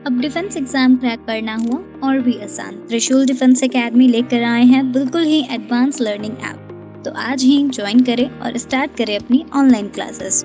अब defence exam crack करना हुआ और भी आसान। त्रिशूल डिफेंस एकेडमी लेकर आए हैं बिल्कुल ही एडवांस लर्निंग ऐप। तो आज ही ज्वाइन करें और स्टार्ट करें अपनी online classes.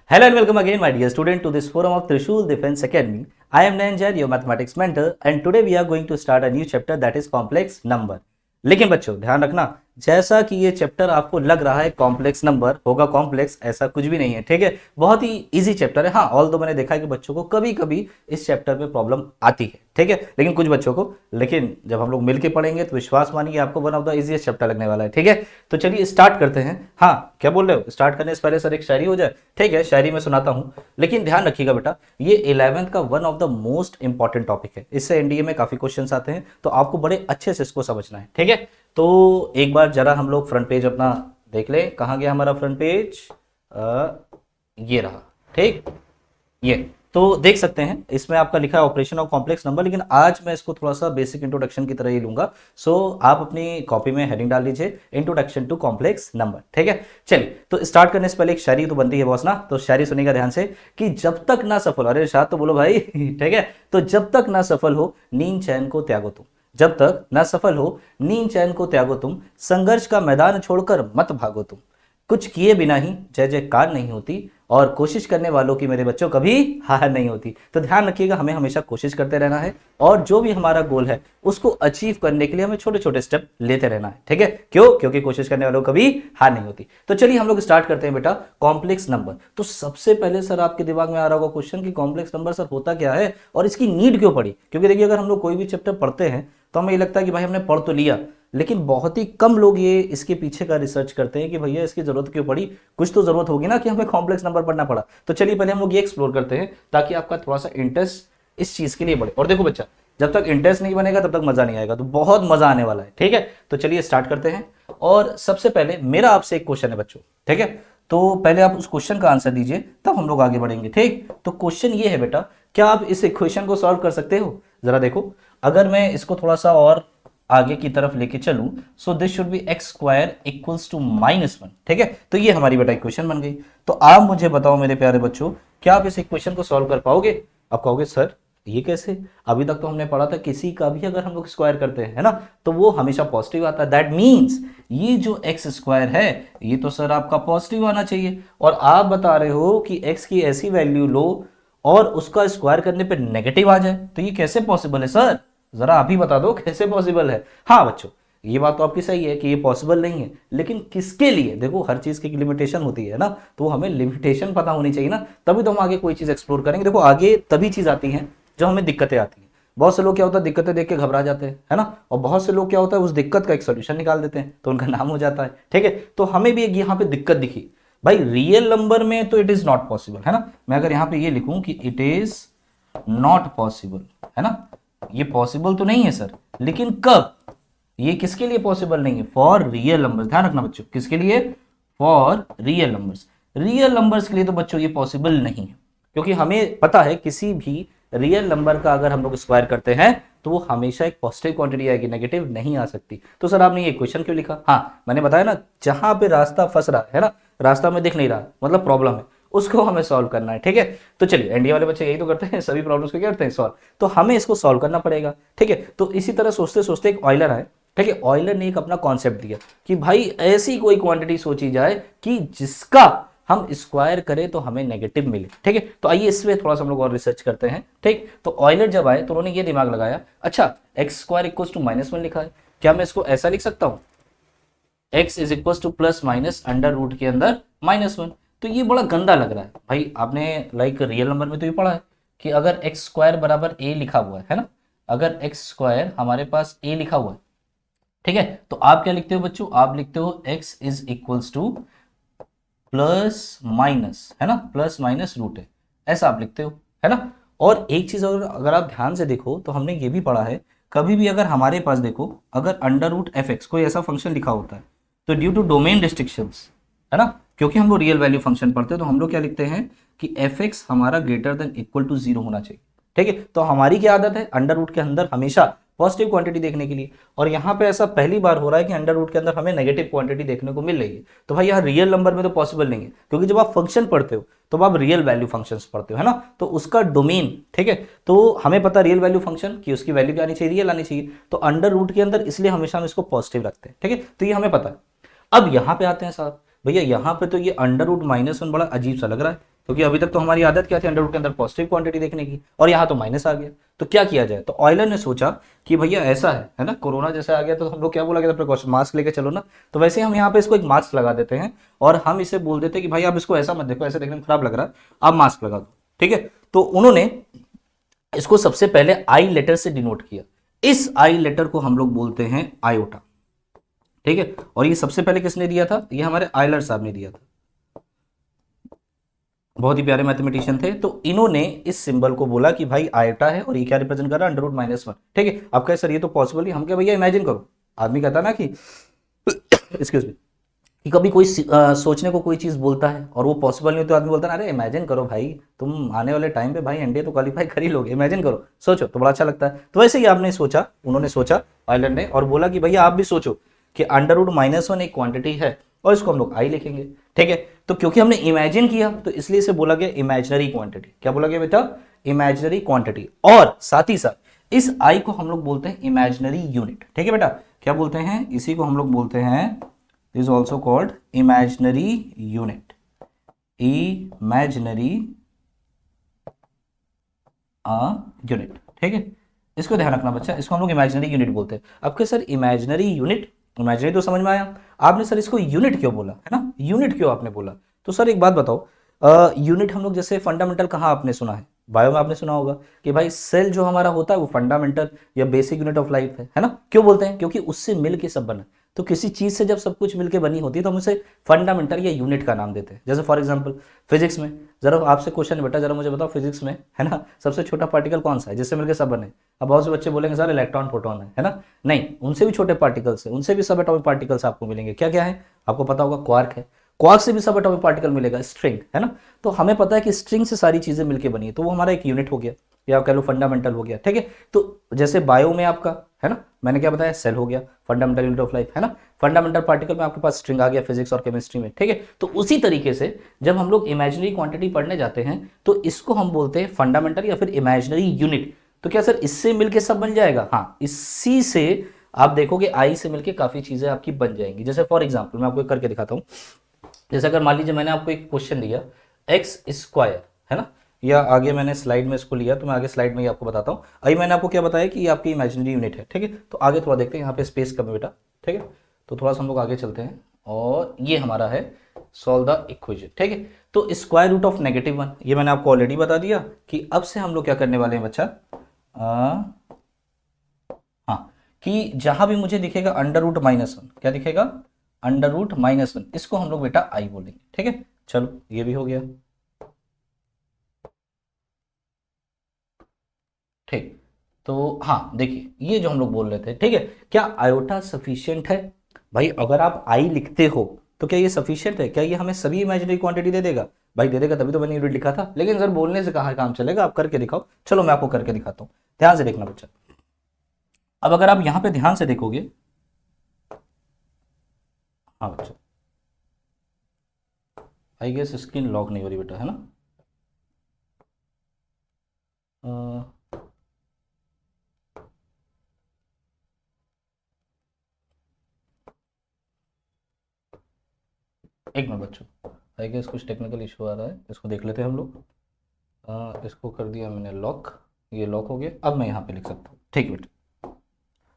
Hello and welcome again, my dear student, to this forum of Trishul Defense Academy. I am Nayan Jain, your mathematics mentor, and today we are going to start a new chapter that is complex number. लेकिन बच्चों ध्यान रखना, जैसा कि ये chapter आपको लग रहा है कॉम्प्लेक्स नंबर होगा कॉम्प्लेक्स, ऐसा कुछ भी नहीं है। ठीक है, बहुत ही इजी चैप्टर है। हाँ, ऑल दो मैंने देखा है कि बच्चों को कभी कभी इस चैप्टर में प्रॉब्लम आती है, ठीक है, लेकिन कुछ बच्चों को, लेकिन जब हम लोग मिलकर पढ़ेंगे तो विश्वास मानिए आपको one of the easiest chapter लगने वाला है। ठीक है, तो चलिए स्टार्ट करते हैं। हाँ, क्या बोल रहे हो? स्टार्ट करने से पहले सर एक शायरी हो जाए? ठीक है, शायरी में सुनाता हूँ, लेकिन ध्यान रखिएगा बेटा, ये 11th का one of the most important topic है। इससे एनडीए में काफी क्वेश्चन आते हैं, तो आपको बड़े अच्छे से इसको समझना है। ठीक है, तो एक बार जरा हम लोग फ्रंट पेज अपना देख ले। कहाँ गया हमारा फ्रंट पेज? ये रहा। ठीक, ये तो देख सकते हैं, इसमें आपका लिखा है ऑपरेशन ऑफ कॉम्प्लेक्स नंबर, लेकिन आज मैं इसको थोड़ा सा बेसिक इंट्रोडक्शन की तरह ही लूंगा। सो आप अपनी कॉपी में हेडिंग डाल लीजिए, इंट्रोडक्शन टू कॉम्प्लेक्स नंबर। ठीक है, चलिए तो स्टार्ट करने से पहले एक शायरी तो बनती है बॉस ना, तो शायरी सुनिएगा ध्यान से कि जब तक ना सफल, अरे शायद तो बोलो भाई ठीक है, तो जब तक ना सफल हो नींद चैन को त्यागो तुम, जब तक ना सफल हो नींद चैन को त्यागो तुम, संघर्ष का मैदान छोड़कर मत भागो तुम, कुछ किए बिना ही जय जयकार नहीं होती, और कोशिश करने वालों की मेरे बच्चों कभी हार नहीं होती। तो ध्यान रखिएगा, हमें हमेशा कोशिश करते रहना है, और जो भी हमारा गोल है उसको अचीव करने के लिए हमें छोटे छोटे स्टेप लेते रहना है। ठीक है, क्यों? क्योंकि कोशिश करने वालों को कभी हार नहीं होती। तो चलिए हम लोग स्टार्ट करते हैं बेटा, कॉम्प्लेक्स नंबर। तो सबसे पहले सर आपके दिमाग में आ रहा होगा क्वेश्चन कि कॉम्प्लेक्स नंबर सर होता क्या है और इसकी नीड क्यों पड़ी? क्योंकि देखिए, अगर हम लोग कोई भी चैप्टर पढ़ते हैं तो हमें ये लगता है कि भाई हमने पढ़ तो लिया, लेकिन बहुत ही कम लोग ये इसके पीछे का रिसर्च करते हैं कि भैया इसकी जरूरत क्यों पड़ी, कुछ तो जरूरत होगी ना कि हमें कॉम्प्लेक्स नंबर पढ़ना पड़ा। तो चलिए पहले हम लोग ये एक्सप्लोर करते हैं ताकि आपका थोड़ा सा इंटरेस्ट इस चीज के लिए बढ़े। और देखो बच्चा, जब तक इंटरेस्ट नहीं बनेगा तब तक मजा नहीं आएगा, तो बहुत मजा आने वाला है। ठीक है, तो चलिए स्टार्ट करते हैं। और सबसे पहले मेरा आपसे एक क्वेश्चन है बच्चों, ठीक है, तो पहले आप उस क्वेश्चन का आंसर दीजिए, तब हम लोग आगे बढ़ेंगे। ठीक, तो क्वेश्चन ये है बेटा, क्या आप इस इक्वेशन को सॉल्व कर सकते हो? जरा देखो, अगर मैं इसको थोड़ा सा और आगे की तरफ लेके चलूं, so this should be x square equals to -1। ठीक है, तो ये हमारी बेटा इक्वेशन बन गई। तो आप मुझे बताओ मेरे प्यारे बच्चों, क्या आप इस इक्वेशन को सॉल्व कर पाओगे? आप कहोगे सर ये कैसे? अभी तक तो हमने पढ़ा था किसी का भी अगर हम लोग स्क्वायर करते हैं, है ना, तो वो हमेशा पॉजिटिव आता है। दैट मीन्स ये जो एक्स स्क्वायर है ये तो सर आपका पॉजिटिव आना चाहिए, और आप बता रहे हो कि एक्स की ऐसी वैल्यू लो और उसका स्क्वायर करने पे नेगेटिव आ जाए, तो ये कैसे पॉसिबल है सर? जरा आप ही बता दो कैसे पॉसिबल है। हाँ बच्चों, ये बात तो आपकी सही है कि ये पॉसिबल नहीं है, लेकिन किसके लिए? देखो, हर चीज की लिमिटेशन होती है ना, तो हमें लिमिटेशन पता होनी चाहिए ना, तभी तो हम आगे कोई चीज एक्सप्लोर करेंगे। देखो, आगे तभी चीज आती है जब हमें दिक्कतें आती हैं। बहुत से लोग क्या होता है, दिक्कतें देख के घबरा जाते हैं, है ना, और बहुत से लोग क्या होता है, उस दिक्कत का एक सोल्यूशन निकाल देते हैं, तो उनका नाम हो जाता है। ठीक है, तो हमें भी एक यहाँ पे दिक्कत दिखी भाई, रियल नंबर में तो इट इज नॉट पॉसिबल, है ना। मैं अगर यहाँ पे ये लिखूं कि इट इज नॉट पॉसिबल, है ना, ये पॉसिबल तो नहीं है सर, लेकिन कब? ये किसके लिए पॉसिबल नहीं है? For real numbers. ध्यान रखना बच्चों, किसके लिए? For real numbers. Real numbers के लिए तो बच्चों ये पॉसिबल नहीं है, क्योंकि हमें पता है किसी भी रियल नंबर का अगर हम लोग स्क्वायर करते हैं तो वो हमेशा एक पॉजिटिव क्वांटिटी आएगी, नेगेटिव नहीं आ सकती। तो सर आपने ये क्वेश्चन क्यों लिखा? हाँ, मैंने बताया ना, जहां पे रास्ता फंस रहा है ना, रास्ता में दिख नहीं रहा, मतलब प्रॉब्लम है, उसको हमें सॉल्व करना है। ठीक है, तो चलिए, एनडीए वाले बच्चे यही तो करते हैं, सभी प्रॉब्लम्स को क्या करते हैं, सॉल्व। तो हमें इसको सॉल्व करना पड़ेगा। ठीक है, तो इसी तरह सोचते सोचते एक ऑयलर आए। ठीक है, ऑयलर ने एक अपना कॉन्सेप्ट दिया कि भाई ऐसी कोई क्वांटिटी सोची जाए कि जिसका हम स्क्वायर करें तो हमें नेगेटिव मिले। ठीक है, तो आइए इसमें थोड़ा सा हम लोग और रिसर्च करते हैं। ठीक, तो ऑयलर जब आए तो उन्होंने ये दिमाग लगाया, अच्छा एक्स स्क्वायर इक्वल टू -1 लिखा है, क्या मैं इसको ऐसा लिख सकता हूं, x is equal to plus minus under root के अंदर -1। तो ये बड़ा गंदा लग रहा है भाई। आपने लाइक रियल नंबर में तो ये पढ़ा है कि अगर एक्स स्क्वायर बराबर a लिखा हुआ है ना, अगर एक्स स्क्वायर हमारे पास a लिखा हुआ है, ठीक है, तो आप क्या लिखते हो बच्चों? आप लिखते हो x is equals to plus minus, है ना, प्लस माइनस रूट है, ऐसा आप लिखते हो, है ना। और एक चीज अगर आप ध्यान से देखो तो हमने ये भी पढ़ा है, कभी भी अगर हमारे पास देखो, अगर अंडर रूट एफ एक्स कोई ऐसा फंक्शन लिखा होता है, तो ड्यू टू डोमेन रिस्ट्रिक्शंस, है ना, क्योंकि हम लोग रियल वैल्यू फंक्शन पढ़ते हैं, तो हम लोग क्या लिखते हैं कि एफ एक्स हमारा ग्रेटर देन इक्वल टू 0 होना चाहिए। ठीक है, तो हमारी क्या आदत है, अंडर रूट के अंदर हमेशा पॉजिटिव क्वांटिटी देखने के लिए, और यहाँ पे ऐसा पहली बार हो रहा है कि अंडर रूट के अंदर हमें नेगेटिव क्वांटिटी देखने को मिल रही है। तो भाई यहाँ रियल नंबर में तो पॉसिबल नहीं है, क्योंकि जब आप फंक्शन पढ़ते हो तो आप रियल वैल्यू फंक्शंस पढ़ते हो, है ना, तो उसका डोमेन, ठीक है, तो हमें पता रियल वैल्यू फंक्शन की उसकी वैल्यू क्या आनी चाहिए, रियल आनी चाहिए, तो अंडर रूट के अंदर इसलिए हमेशा हम इसको पॉजिटिव रखते हैं, ठीक है, तो ये हमें पता है। अब यहाँ पे आते हैं साहब, भैया यहाँ पे तो ये अंडर रूट -1 बड़ा अजीब सा लग रहा है, क्योंकि अभी तक तो हमारी आदत क्या थी अंडर रूट के अंदर पॉजिटिव क्वांटिटी देखने की, और यहाँ तो माइनस आ गया, तो क्या किया जाए। तो ऑयलर ने सोचा कि भैया ऐसा है ना, कोरोना जैसा आ गया तो हम लोग क्या बोला गया था, प्रिकॉशन, मास्क लेके चलो ना, तो वैसे हम यहाँ पे इसको एक मास्क लगा देते हैं, और हम इसे बोल देते हैं कि भाई आप इसको ऐसा मत देखो, ऐसे देखने में खराब लग रहा है, आप मास्क लगा दो, ठीक है। तो उन्होंने इसको सबसे पहले आई लेटर से डिनोट किया, इस आई लेटर को हम लोग बोलते हैं आयोटा, ठीक है, और ये सबसे पहले किसने दिया था, ये हमारे आयलर साहब ने दिया था, बहुत ही प्यारे मैथमेटिशियन थे। तो इन्होंने इस सिंबल को बोला कि भाई आयोटा है, और ये क्या रिप्रेजेंट कर रहा है, अंडर रूट -1, ठीक है। अब कहे सर ये तो पॉसिबल नहीं, हम क्या भैया इमेजिन करो, आदमी कहता ना कि एक्सक्यूज मी, कि कभी कोई सोचने को कोई चीज बोलता है और वो पॉसिबल नहीं हो, तो आदमी बोलता है अरे इमेजिन करो भाई, तुम आने वाले टाइम पे भाई एनडीए तो क्वालिफाई कर ही लोगे, इमेजिन करो, सोचो, तो बड़ा अच्छा लगता है। तो वैसे ही आपने सोचा, उन्होंने सोचा आयरलैंड ने, और बोला कि भैया आप भी सोचो कि अंडर रूट -1 एक क्वांटिटी है, और इसको हम लोग आई लिखेंगे, ठीक है। तो क्योंकि हमने इमेजिन किया तो इसलिए इसे बोला गया इमेजिनरी क्वांटिटी। क्या बोला गया बेटा, इमेजिनरी क्वांटिटी, और साथ ही साथ इस आई को हम लोग बोलते हैं इमेजिनरी यूनिट, ठीक है बेटा, क्या बोलते हैं, इसी को हम लोग बोलते हैं, is also called imaginary unit, imaginary unit, ठीक है, इसको ध्यान रखना बच्चा, इसको हम लोग इमेजिनरी यूनिट बोलते हैं। अब क्या सर इमेजिनरी यूनिट, इमेजिनरी तो समझ में आया, आपने सर इसको यूनिट क्यों बोला, है ना, यूनिट क्यों आपने बोला। तो सर एक बात बताओ, यूनिट हम लोग जैसे फंडामेंटल कहाँ आपने सुना है, बायो में आपने सुना होगा कि भाई सेल जो हमारा होता है वो फंडामेंटल या बेसिक यूनिट ऑफ लाइफ है ना, क्यों बोलते हैं, क्योंकि उससे मिलके सब बना, तो किसी चीज से जब सब कुछ मिलके बनी होती है तो हम उसे फंडामेंटल या यूनिट का नाम देते हैं। जैसे फॉर एग्जांपल फिजिक्स में, जरा आपसे क्वेश्चन है बेटा, जरा मुझे बताओ फिजिक्स में, है ना, सबसे छोटा पार्टिकल कौन सा है जिससे मिलकर सब बने। अब बहुत से बच्चे बोलेंगे सर इलेक्ट्रॉन प्रोटॉन है ना, नहीं, उनसे भी छोटे पार्टिकल्स है, उनसे भी सब एटॉमिक पार्टिकल्स आपको मिलेंगे, क्या क्या है आपको पता होगा, क्वार्क है, क्वार्क से भी सब एटॉमिक पार्टिकल मिलेगा, स्ट्रिंग, है ना, तो हमें पता है कि स्ट्रिंग से सारी चीजें मिलकर बनी है, तो वो हमारा एक यूनिट हो गया, या कह लो फंडामेंटल हो गया, ठीक है। तो जैसे बायो में आपका, है ना, मैंने क्या बताया, सेल हो गया फंडामेंटल यूनिट ऑफ लाइफ, है ना, फंडामेंटल पार्टिकल में आपके पास स्ट्रिंग आ गया फिजिक्स और केमिस्ट्री में, ठीक है। तो उसी तरीके से जब हम लोग इमेजिनरी क्वांटिटी पढ़ने जाते हैं तो इसको हम बोलते हैं फंडामेंटल या फिर इमेजिनरी यूनिट। तो क्या सर इससे मिलके सब बन जाएगा, हाँ, इसी से आप देखोगे आई से मिलके काफी चीजें आपकी बन जाएंगी। जैसे फॉर एग्जाम्पल मैं आपको करके दिखाता हूँ, जैसे अगर मान लीजिए मैंने आपको एक क्वेश्चन दिया x², है ना, या आगे मैंने स्लाइड में इसको लिया, तो मैं आगे स्लाइड में ही आपको बताता हूँ। अभी मैंने आपको क्या बताया कि ये आपकी इमेजिनरी यूनिट है, ठीक है। तो आगे थोड़ा देखते हैं, यहाँ पे स्पेस कम है बेटा, ठीक है, तो थोड़ा सा हम लोग आगे चलते हैं, और ये हमारा है सॉल्व द इक्वेशन, ठीक है। तो स्क्वायर रूट ऑफ -1, ये मैंने आपको ऑलरेडी बता दिया कि अब से हम लोग क्या करने वाले हैं बच्चा, हाँ, कि जहां भी मुझे दिखेगा अंडर रूट -1, क्या दिखेगा, अंडर रूट -1, इसको हम लोग बेटा आई बोलेंगे, ठीक है। चलो ये भी हो गया, ठीक। तो हाँ देखिए ये जो हम लोग बोल रहे थे, ठीक है, क्या आयोटा सफिशिएंट है, भाई अगर आप आई लिखते हो तो क्या ये सफिशिएंट है, क्या ये हमें सभी इमेजिनरी क्वांटिटी दे देगा, भाई दे देगा, तभी तो मैंने यूनिट लिखा था। लेकिन सर बोलने से कहाँ काम चलेगा, आप करके दिखाओ, चलो मैं आपको करके दिखाता हूँ, ध्यान से देखना बच्चा। अब अगर आप यहां पे ध्यान से देखोगे, हाँ बच्चा, आई गेस स्क्रीन लॉक नहीं हो रही बेटा, है ना, एक मिनट बच्चों, आई गेस कुछ टेक्निकल इशू आ रहा है, इसको देख लेते हैं हम लोग। इसको कर दिया मैंने लॉक, ये लॉक हो गया, अब मैं यहाँ पे लिख सकता हूँ, ठीक है बेटा।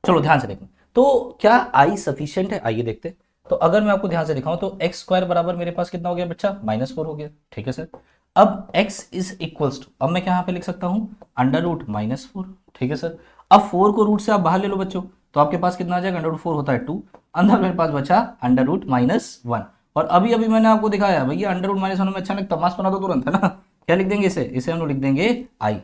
चलो ध्यान से देखना, तो क्या आई सफिशिएंट है, आइए देखते हैं। तो अगर मैं आपको ध्यान से दिखाऊं तो x² बराबर मेरे पास कितना हो गया बच्चा, -4 हो गया, ठीक है सर। अब x इज इक्वल्स टू, अब मैं क्या यहाँ पे लिख सकता हूँ, अंडर रूट -4, ठीक है सर। अब 4 को रूट से आप बाहर ले लो बच्चों, तो आपके पास कितना आ जाएगा, अंडर रूट 4 होता है 2, अंदर मेरे पास बचा अंडर रूट -1। और अभी अभी मैंने आपको दिखाया भैया अंडर रूट -1 में अचानक तमाश बना दो तुरंत, है ना, क्या लिख देंगे इसे हम लोग लिख देंगे आई,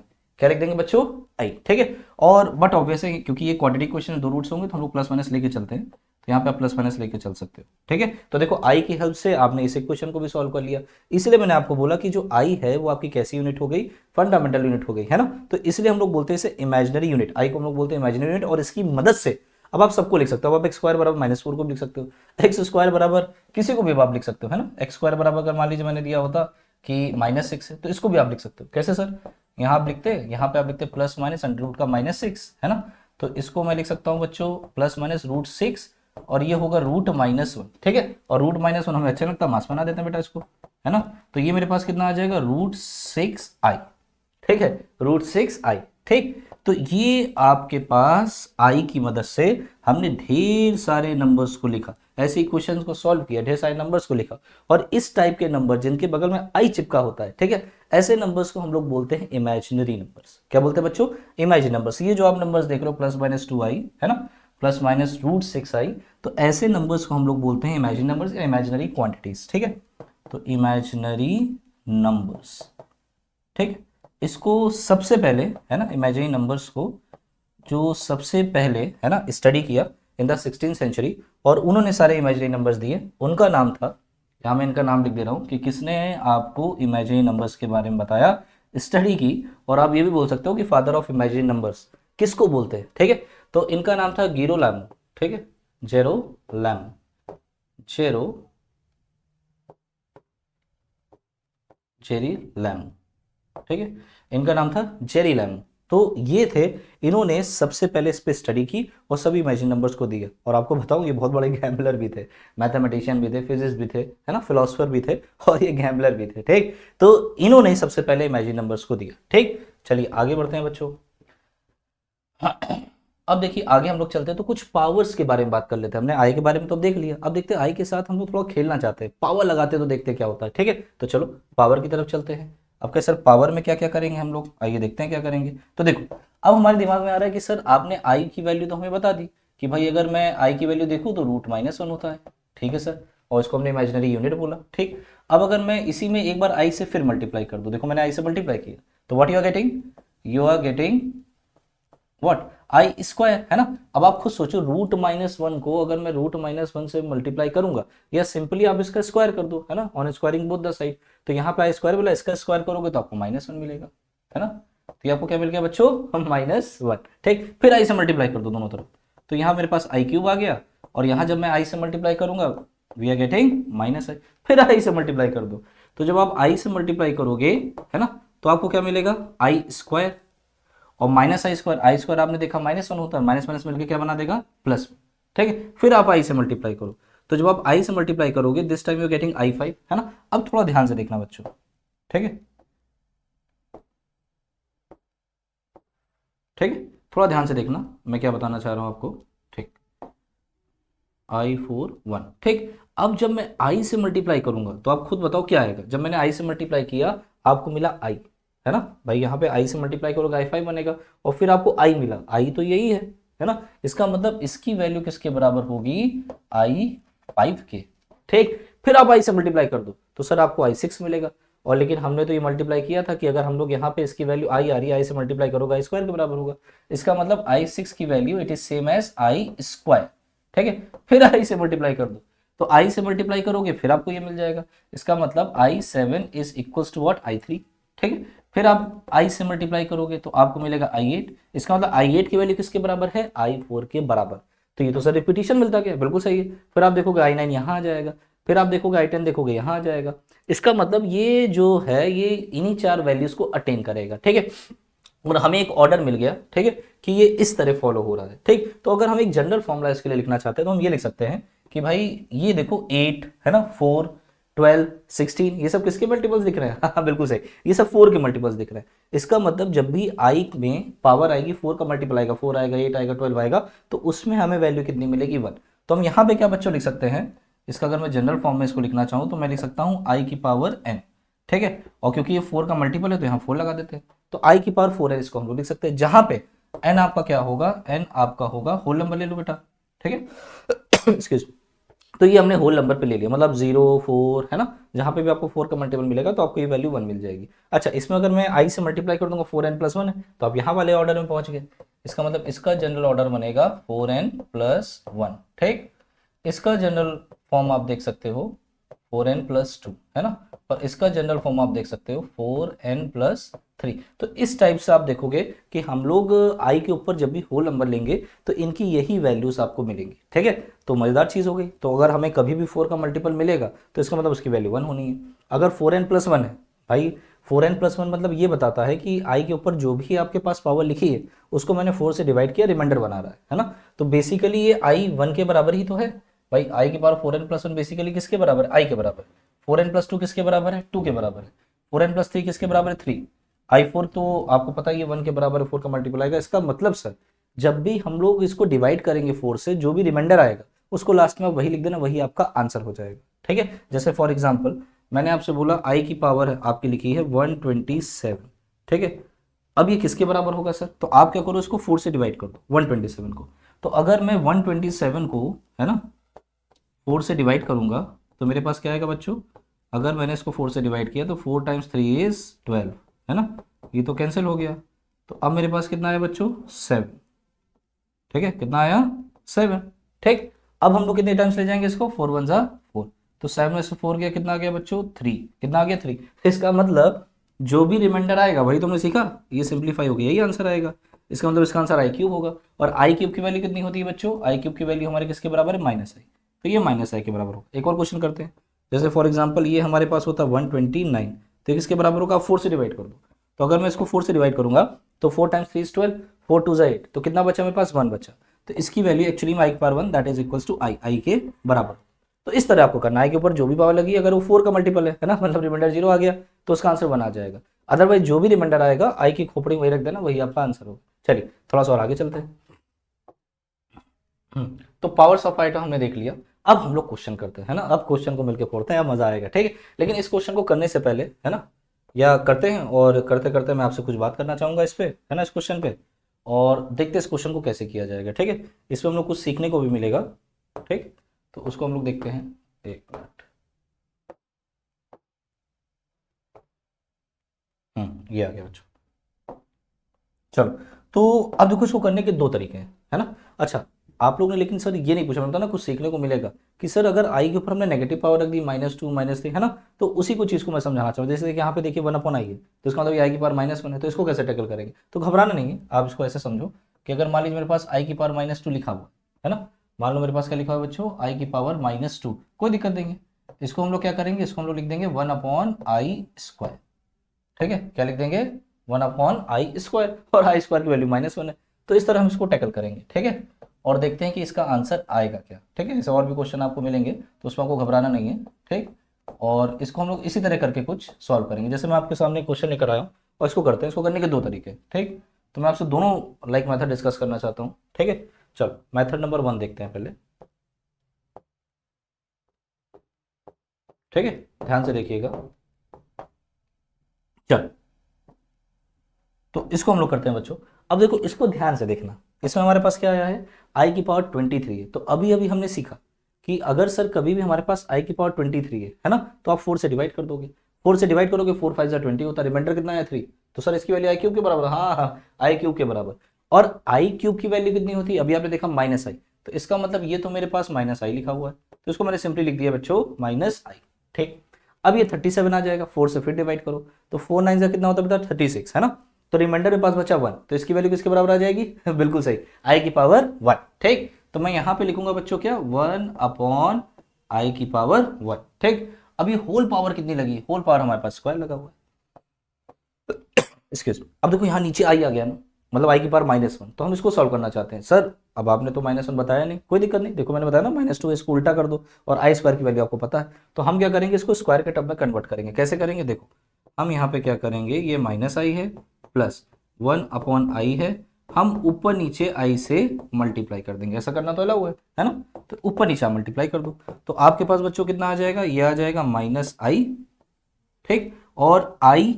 क्या लिख देंगे बच्चों, आई, ठीक है। और बट ऑब्वियस है क्योंकि ये क्वाड्रेटिक क्वेश्चन है, 2 रूट्स होंगे तो हम लोग प्लस माइनस लेके चलते हैं, तो यहाँ पे आप प्लस माइनस लेके चल सकते हो, ठीक है। तो देखो आई की हेल्प से आपने इस इक्वेशन को भी सॉल्व कर लिया। इसलिए मैंने आपको बोला कि जो आई है वो आपकी कैसी यूनिट हो गई, फंडामेंटल यूनिट हो गई, है ना। तो इसलिए हम लोग बोलते हैं इसे इमेजिनरी यूनिट, आई को हम लोग बोलते हैं इमेजिनरी यूनिट। और इसकी मदद से अब आप सबको लिख सकते हो। अब आप एक्स स्क्वायर बराबर -4 को भी लिख सकते हो, एक्स स्क्वायर बराबर किसी को भी आप लिख सकते हो, है ना। एक्स स्क्वायर बराबर अगर मान लीजिए मैंने दिया होता कि -6 है तो इसको भी आप लिख सकते हो। कैसे सर? यहाँ आप लिखते, यहाँ पे आप लिखते प्लस माइनस अंडर रूट का -6, है ना। तो इसको मैं लिख सकता हूँ बच्चों प्लस माइनस √6 और ये होगा √-1, ठीक है। और √-1 हमें अच्छा लगता है, मास बना देते हैं बेटा इसको, है ना। तो ये मेरे पास कितना आ जाएगा √6i, ठीक है, √6i, ठीक। तो ये आपके पास आई की मदद से हमने ढेर सारे नंबर्स को लिखा, ऐसे इक्वेशंस को सॉल्व किया, ढेर सारे नंबर्स को लिखा। और इस टाइप के नंबर जिनके बगल में आई चिपका होता है, ठीक है, ऐसे नंबर्स को हम लोग बोलते हैं इमेजिनरी नंबर्स। क्या बोलते हैं बच्चों? Imaginary numbers. ये जो आप नंबर्स देख रहे हो +-2i, है ना, +-√6i, तो ऐसे नंबर्स को हम लोग बोलते हैं इमेजिनरी नंबर्स या इमेजिनरी क्वांटिटीज, ठीक है। तो इमेजिनरी नंबर्स, ठीक। इसको सबसे पहले, है ना, इमेजिनरी नंबर्स को जो सबसे पहले, है ना, स्टडी किया इन द 16th सेंचुरी और उन्होंने सारे इमेजिनरी नंबर्स दिए, उनका नाम था, यहाँ मैं इनका नाम लिख दे रहा हूँ कि किसने आपको इमेजिनरी नंबर्स के बारे में बताया, स्टडी की। और आप ये भी बोल सकते हो कि फादर ऑफ इमेजिनरी नंबर्स किसको बोलते हैं, ठीक है। तो इनका नाम था जीरोलामो, ठीक है, जेरोलामो, जेरीलामो, ठीक है, इनका नाम था जेरीलामो। तो ये थे, इन्होंने सबसे पहले इस पे स्टडी की और सभी इमेजिनरी नंबर्स को दिए। और आपको बताऊं ये बहुत बड़े गैम्बलर भी थे, मैथमेटिशियन भी थे, फिजिक्स भी थे, है ना, फिलोसफर भी थे और ये गैम्बलर भी थे, ठीक। तो इन्होंने सबसे पहले इमेजिनरी नंबर्स को दिया, ठीक। चलिए आगे बढ़ते हैं बच्चों। अब देखिए आगे हम लोग चलते हैं तो कुछ पावर्स के बारे में बात कर लेते हैं। हमने आई के बारे में तो देख लिया, अब देखते हैं आई के साथ हम लोग थोड़ा खेलना चाहते हैं, पावर लगाते हैं तो देखते हैं क्या होता है, ठीक है। तो चलो पावर की तरफ चलते हैं। अब क्या सर पावर में क्या क्या करेंगे हम लोग, आइए देखते हैं क्या करेंगे। तो देखो अब हमारे दिमाग में आ रहा है कि सर आपने आई की वैल्यू तो हमें बता दी कि भाई अगर मैं आई की वैल्यू देखूँ तो √-1 होता है, ठीक है सर, और इसको हमने इमेजिनरी यूनिट बोला, ठीक। अब अगर मैं इसी में एक बार आई से फिर मल्टीप्लाई कर दूं, देखो मैंने आई से मल्टीप्लाई किया तो what you are getting what, i square, है ना। अब आप खुद सोचो √-1 को अगर मैं √-1 से मल्टीप्लाई करूंगा या सिंपली आप इसका स्क्वायर कर दो, है ना, on squaring both the side. तो यहाँ पे आई स्क्वायर बोला, इसका स्क्वायर करोगे तो आपको -1 मिलेगा, है ना। तो ये आपको क्या मिल गया बच्चों, -1, ठीक। फिर आई से मल्टीप्लाई कर दो दोनों तरफ, तो यहाँ मेरे पास i³ आ गया और यहाँ जब मैं आई से मल्टीप्लाई करूंगा वी आर गेटिंग -i, फिर आई से मल्टीप्लाई कर दो। तो जब आप आई से मल्टीप्लाई करोगे, है ना, तो आपको क्या मिलेगा आई स्क्वायर और -i², आपने देखा -1 होता है, माइनस मिलकर क्या बना देगा प्लस, ठीक है। फिर आप आई से मल्टीप्लाई करो, तो जब आप आई से मल्टीप्लाई करोगे this time you getting i5, है ना। अब थोड़ा ध्यान से देखना बच्चों, ठीक है, ठीक है, थोड़ा ध्यान से देखना मैं क्या बताना चाह रहा हूं आपको, ठीक। i4 1, ठीक। अब जब मैं i से मल्टीप्लाई करूंगा तो आप खुद बताओ क्या आएगा। जब मैंने i से मल्टीप्लाई किया आपको मिला i, है ना भाई, यहाँ पे i से मल्टीप्लाई करोगे i5 बनेगा और फिर आपको i मिला, i तो यही है ना। इसका मतलब इसकी वैल्यू किसके बराबर होगी, i5 के, ठीक। फिर आप i से मल्टीप्लाई कर दो तो सर आपको i6 मिलेगा। और लेकिन हमने तो ये मल्टीप्लाई किया था कि अगर हम लोग यहाँ पे इसकी वैल्यू i आ रही है, i से मल्टीप्लाई करोगे i स्क्वायर के बराबर होगा। इसका मतलब i6 की value it is same as i square, ठीक है। फिर i से मल्टीप्लाई कर दो तो i से मल्टीप्लाई करोगे फिर आपको ये मिल जाएगा। इसका मतलब i7 is equals to what, i3, ठीक है। फिर आप i से मल्टीप्लाई करोगे तो आपको मिलेगा i8। इसका मतलब i8 की वैल्यू किसके बराबर है, i4 के बराबर। तो ये तो सर रिपीटिशन मिलता गया, बिल्कुल सही है। फिर आप देखोगे i9 यहाँ आ जाएगा, फिर आप देखोगे i10 देखोगे यहाँ आ जाएगा। इसका मतलब ये जो है ये इन्हीं 4 वैल्यूज को अटेन करेगा, ठीक है। और हमें एक ऑर्डर मिल गया, ठीक है, कि ये इस तरह फॉलो हो रहा है, ठीक। तो अगर हम एक जनरल फॉर्मूला इसके लिए लिखना चाहते हैं तो हम ये लिख सकते हैं कि भाई ये देखो 8, है ना, 4, 12, 16 ये सब किसके मल्टीपल्स दिख रहे हैं, हाँ बिल्कुल सही, ये सब 4 के मल्टीपल्स दिख रहे हैं। इसका मतलब जब भी i में पावर आएगी 4 का मल्टीपल आएगा, 4 आएगा, 8 आएगा, 12 आएगा, तो उसमें हमें वैल्यू कितनी मिलेगी, 1। तो हम यहाँ पे क्या बच्चों लिख सकते हैं, इसका अगर मैं जनरल फॉर्म में इसको लिखना चाहूँ तो मैं लिख सकता हूँ i की पावर n, ठीक है। और क्योंकि ये 4 का मल्टीपल है तो यहाँ 4 लगा देते हैं, तो i की पावर 4 है, इसको हम लोग लिख सकते हैं, जहां पे n आपका क्या होगा, n आपका होगा होल नंबर ले लो बेटा, ठीक है। एक्सक्यूज, तो ये हमने होल नंबर पे ले लिया, मतलब 0, 4, है ना, जहां पे भी आपको 4 का मल्टीपल मिलेगा तो आपको ये वैल्यू 1 मिल जाएगी। अच्छा, इसमें अगर मैं i से मल्टीप्लाई कर दूंगा 4n+1 है तो आप यहाँ वाले ऑर्डर में पहुंच गए। इसका मतलब इसका जनरल ऑर्डर बनेगा 4n+1, ठीक। इसका जनरल फॉर्म आप देख सकते हो 4n+2, है ना, और इसका जनरल फॉर्म आप देख सकते हो 4n+3। तो इस टाइप से आप देखोगे कि हम लोग आई के ऊपर जब भी होल नंबर लेंगे तो इनकी यही वैल्यूज आपको मिलेंगी, ठीक है। तो मजेदार चीज हो गई। तो अगर हमें कभी भी 4 का मल्टीपल मिलेगा तो इसका मतलब उसकी वैल्यू 1 होनी है। अगर 4n+1 है भाई, 4n+1 मतलब ये बताता है कि आई के ऊपर जो भी आपके पास पावर लिखी है उसको मैंने 4 से डिवाइड किया, रिमाइंडर बना रहा है ना। तो बेसिकली ये आई 1 के बराबर ही तो है भाई। आई की पावर 4n+1 बेसिकली किसके बराबर है? आई के बराबर। 4n+2 किसके बराबर है? 2 के बराबर है। 4n+3 किसके बराबर है? 3। i4 तो आपको पता ही है 1 के बराबर है, 4 का मल्टीपल आएगा। इसका मतलब सर जब भी हम लोग इसको डिवाइड करेंगे 4 से, जो भी रिमाइंडर आएगा उसको लास्ट में आप वही लिख देना, वही आपका आंसर हो जाएगा, ठीक है। जैसे फॉर एग्जाम्पल मैंने आपसे बोला आई की पावर आपकी लिखी है 127, ठीक है। अब ये किसके बराबर होगा सर? तो आप क्या करो, इसको 4 से डिवाइड कर दो 127 को। तो अगर मैं 127 को, है ना, 4 से डिवाइड करूंगा तो मेरे पास क्या आएगा बच्चों? अगर मैंने इसको 4 से डिवाइड किया तो 4 × 3 = 12, है ना। ये तो कैंसिल हो गया। तो अब मेरे पास कितना आया बच्चों? 7, ठीक है। कितना आया? 7, ठीक। अब हम लोग कितने टाइम्स ले जाएंगे इसको? 4 × 1 = 4। तो 7 में से 4 गया, कितना आ गया बच्चों? 3। कितना आ गया? 3। इसका मतलब जो भी रिमाइंडर आएगा वही तुमने सीखा, ये सिंप्लीफाई हो गया, यही आंसर आएगा। इसका मतलब इसका आंसर आई क्यूब होगा। और आई क्यूब की वैल्यू कितनी होती है बच्चों? आई क्यूब की वैल्यू हमारे किसके बराबर है? -i। तो ये -i के बराबर होगा। एक और क्वेश्चन करते हैं। जैसे फॉर एग्जाम्पल ये हमारे पास होता है 129, तो किसके बराबर होगा? 4 से डिवाइड कर दो। तो अगर मैं इसको 4 से डिवाइड करूंगा तो 4 × 3 = 12, 4 × 2 = 8, तो कितना बचा मेरे पास? 1 बचा। तो इसकी वैल्यू एक्चुअली में i/1 that is equals to I के बराबर। तो इस तरह आपको करना है, आई के ऊपर जो भी पावर लगी अगर वो 4 का मल्टीपल है ना, मतलब रिमाइंडर 0 आ गया तो उसका आंसर 1 आ जाएगा। अदरवाइज जो भी रिमाइंडर आएगा आई की खोपड़ी वही रख देना, वही आपका आंसर होगा। चलिए थोड़ा सा और आगे चलते हैं। तो पावर्स ऑफ आइटम हमने देख लिया। अब हम लोग क्वेश्चन करते हैं, है ना। अब क्वेश्चन को मिलकर पढ़ते हैं, मजा आएगा, ठीक है। लेकिन इस क्वेश्चन को करने से पहले, है ना, या करते हैं, और करते करते मैं आपसे कुछ बात करना चाहूंगा इस पे, है ना, इस क्वेश्चन पे। और देखते हैं इस क्वेश्चन को कैसे किया जाएगा, ठीक है। इसमें हम लोग कुछ सीखने को भी मिलेगा, ठीक। तो उसको हम लोग देखते हैं। एक मिनट। ये आ गया बच्चों। चलो, तो अब देखो इसको करने के दो तरीके हैं, है ना। अच्छा, आप लोग ने लेकिन सर ये नहीं पूछा, मतलब ना कुछ सीखने को मिलेगा कि सर अगर आई के ऊपर हमने नेगेटिव पावर रख दी -2 -3, है ना, तो उसी को चीज़ को मैं समझाना चाहूँ। जैसे कि यहाँ पे देखिए 1/i है, तो इसका मतलब आई की पावर -1 है, तो इसको कैसे टैकल करेंगे? तो घबराना नहीं है, आप इसको ऐसे समझो कि अगर मान लीजिए मेरे पास आई की पावर -2 लिखा हुआ है ना, मान लो मेरे पास क्या लिखा हुआ है बच्चों? आई की पावर -2, कोई दिक्कत नहीं है। इसको हम लोग क्या करेंगे? इसको हम लोग लिख देंगे 1/i², ठीक है। क्या लिख देंगे? 1/i², और i² की वैल्यू -1 है। तो इस तरह हम इसको टैकल करेंगे, ठीक है। और देखते हैं कि इसका आंसर आएगा क्या, ठीक है। ऐसे और भी क्वेश्चन आपको मिलेंगे, तो उसमें आपको घबराना नहीं है, ठीक। और इसको हम लोग इसी तरह करके कुछ सॉल्व करेंगे। जैसे मैं आपके सामने क्वेश्चन लेकर आया हूँ और इसको करते हैं। इसको करने के दो तरीके, ठीक। तो मैं आपसे दोनों मेथड डिस्कस करना चाहता हूँ, ठीक है। चलो मेथड नंबर 1 देखते हैं पहले, ठीक है। ध्यान से देखिएगा। चलो, तो इसको हम लोग करते हैं बच्चों। अब देखो इसको ध्यान से देखना, इसमें हमारे पास क्या आया है? आई की पावर 23 है। तो अभी अभी हमने सीखा कि अगर सर कभी भी हमारे पास आई की पावर 23 है ना, तो आप 4 से डिवाइड कर दोगे। 4 से डिवाइड करोगे, 4 × 5 = 20 होता है। रिमाइंडर कितना है? 3। तो सर इसकी वैल्यू आई क्यूब के बराबर, हाँ हाँ, आई क्यूब के बराबर। और आई क्यूब की वैल्यू कितनी होती है? अभी आपने देखा -i, तो इसका मतलब ये तो मेरे पास -i लिखा हुआ है, तो इसको मैंने सिंपली लिख दिया बच्चों -i, ठीक। अब ये 37 आ जाएगा, 4 से फिर डिवाइड करो, तो 4 × 9 कितना होता है बेटा? 36, है ना। तो रिमाइंडर में पास बचा 1, तो इसकी वैल्यू किसके बराबर आ जाएगी? बिल्कुल सही, आई की पावर 1, ठीक। तो मैं यहां पे लिखूंगा बच्चों क्या? 1/i², ठीक। अभी होल पावर कितनी लगी? होल पावर हमारे पास स्क्वायर लगा हुआ है। एक्सक्यूज, अब देखो यहाँ नीचे आई आ गया ना, मतलब आई की पावर -1, तो हम इसको सॉल्व करना चाहते हैं। सर अब आपने तो -1 बताया नहीं, कोई दिक्कत नहीं। देखो मैंने बताया ना -2, इसको उल्टा कर दो और i² की वैल्यू आपको पता है, तो हम क्या करेंगे? इसको स्क्वायर के टर्म में कन्वर्ट करेंगे। कैसे करेंगे? देखो हम यहाँ पे क्या करेंगे, ये -i है प्लस 1/i है, हम ऊपर नीचे i से मल्टीप्लाई कर देंगे। ऐसा करना तो अलाउ है ना। तो ऊपर नीचे मल्टीप्लाई कर दो, तो आपके पास बच्चों कितना आ जाएगा? ये आ जाएगा -i, ठीक। और i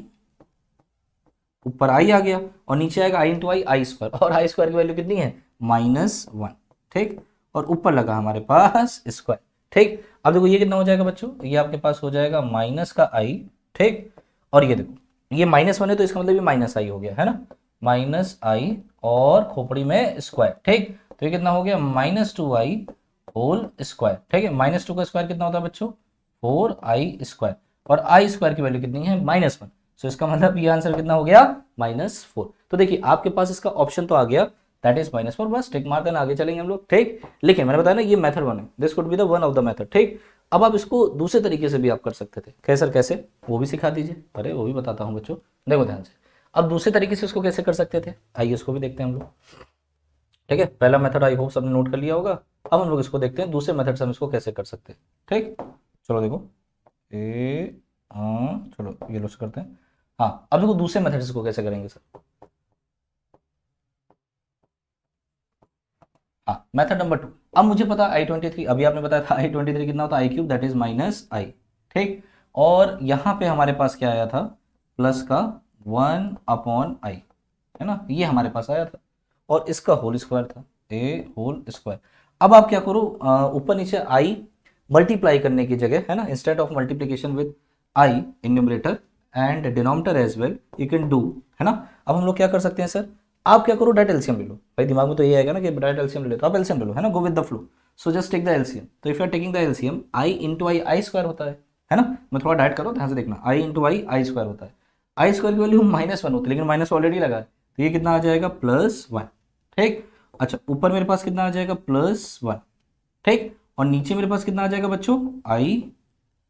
ऊपर i आ गया और नीचे आएगा i × i² और i² की वैल्यू कितनी है? -1, ठीक। और ऊपर लगा हमारे पास स्क्वायर, ठीक। अब देखो ये कितना हो जाएगा बच्चों? ये आपके पास हो जाएगा -i, ठीक। और ये देखो ये -1 है, तो इसका मतलब ये -i हो गया, है ना। -i और खोपड़ी में स्क्वायर, ठीक। तो ये कितना हो गया? -2i होल स्क्वायर, ठीक है। -2 का स्क्वायर कितना होता है बच्चों, 4i², और आई स्क्वायर की वैल्यू कितनी है, -1। सो इसका मतलब ये आंसर कितना हो गया, -4। तो देखिए आपके पास इसका ऑप्शन तो आ गया, दैट इज -4, बस टिक मार देना, आगे चलेंगे हम लोग, ठीक। लेकिन मैंने बताया ना ये मेथड 1 है, this could be the one of the method, ठीक। अब आप इसको दूसरे तरीके से भी आप कर सकते थे, कैसे सर कैसे, वो भी सिखा दीजिए। अरे वो भी बताता हूँ बच्चों, देखो ध्यान से। अब दूसरे तरीके से इसको कैसे कर सकते थे, आइए इसको भी देखते हैं हम लोग, ठीक है। पहला मेथड आई होप सबने नोट कर लिया होगा। अब हम लोग इसको देखते हैं दूसरे मेथड से हम इसको कैसे कर सकते हैं, ठीक। चलो देखो चलो ये लोग करते हैं। हाँ अब देखो दूसरे मेथड से इसको कैसे करेंगे सर। हाँ मेथड नंबर 2। अब मुझे पता I23, अभी आपने बताया था I23 कितना होता है, i³ दैट इज -i, ठीक। और यहाँ पे हमारे पास क्या आया था, प्लस का 1/i, है ना, ये हमारे पास आया था, और इसका होल स्क्वायर था, ए होल स्क्वायर। अब आप क्या करो, ऊपर नीचे आई मल्टीप्लाई करने की जगह, है ना, instead of multiplication with i in numerator and denominator as well you can do, है ना। अब हम लोग क्या कर सकते हैं सर, आप क्या करो, डायरेक्ट एलसीएम ले लो। भाई दिमाग में तो ये आएगा ना कि डायरेक्ट एलसीएम ले लो, तो आप एलसीएम ले लो, है ना, go with the flow. So just take the LCM. तो if you are taking the LCM, I into I I square होता है ना। मैं थोड़ा डायरेक्ट करो, ध्यान से देखना, आई इंटू आई आई स्क्वायर होता है। आई स्क्वायर की वैल्यू -1 होती है, लेकिन माइनस ऑलरेडी लगा है, तो ये कितना आ जाएगा, +1, ठीक। अच्छा ऊपर मेरे पास कितना आ जाएगा, +1, ठीक। और नीचे मेरे पास कितना आ जाएगा बच्चों, आई,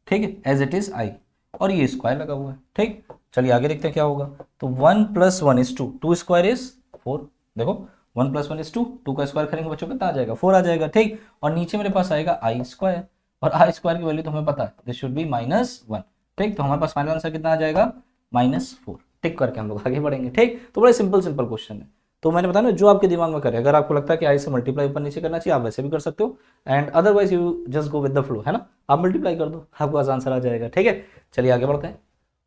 ठीक है, एज इट इज आई, और ये स्क्वायर लगा हुआ है, ठीक। चलिए आगे देखते हैं क्या होगा। तो 1 + 1 = 2, 2 स्क्वायर इज 4, देखो 1 + 1 = 2, 2 का स्क्वायर करेंगे बच्चों कितना आ जाएगा, 4 आ जाएगा, ठीक। और नीचे मेरे पास आएगा आई स्क्वायर, और आई स्क्वायर की वैल्यू तो हमें पता है, दिस शुड बी -1, ठीक। तो हमारे पास फाइनल आंसर कितना आ जाएगा, -4, टिक करके हम लोग आगे बढ़ेंगे, ठीक। तो बड़ा सिंपल क्वेश्चन है। तो मैंने बताया ना, जो आपके दिमाग में करे, अगर आपको लगता है कि आई से मल्टीप्लाई ऊपर नीचे करना चाहिए, आप वैसे भी कर सकते हो, and otherwise you just go with the flow, है ना, आप मल्टीप्लाई कर दो, आपको आसान आंसर आ जाएगा, ठीक है। चलिए आगे बढ़ते हैं,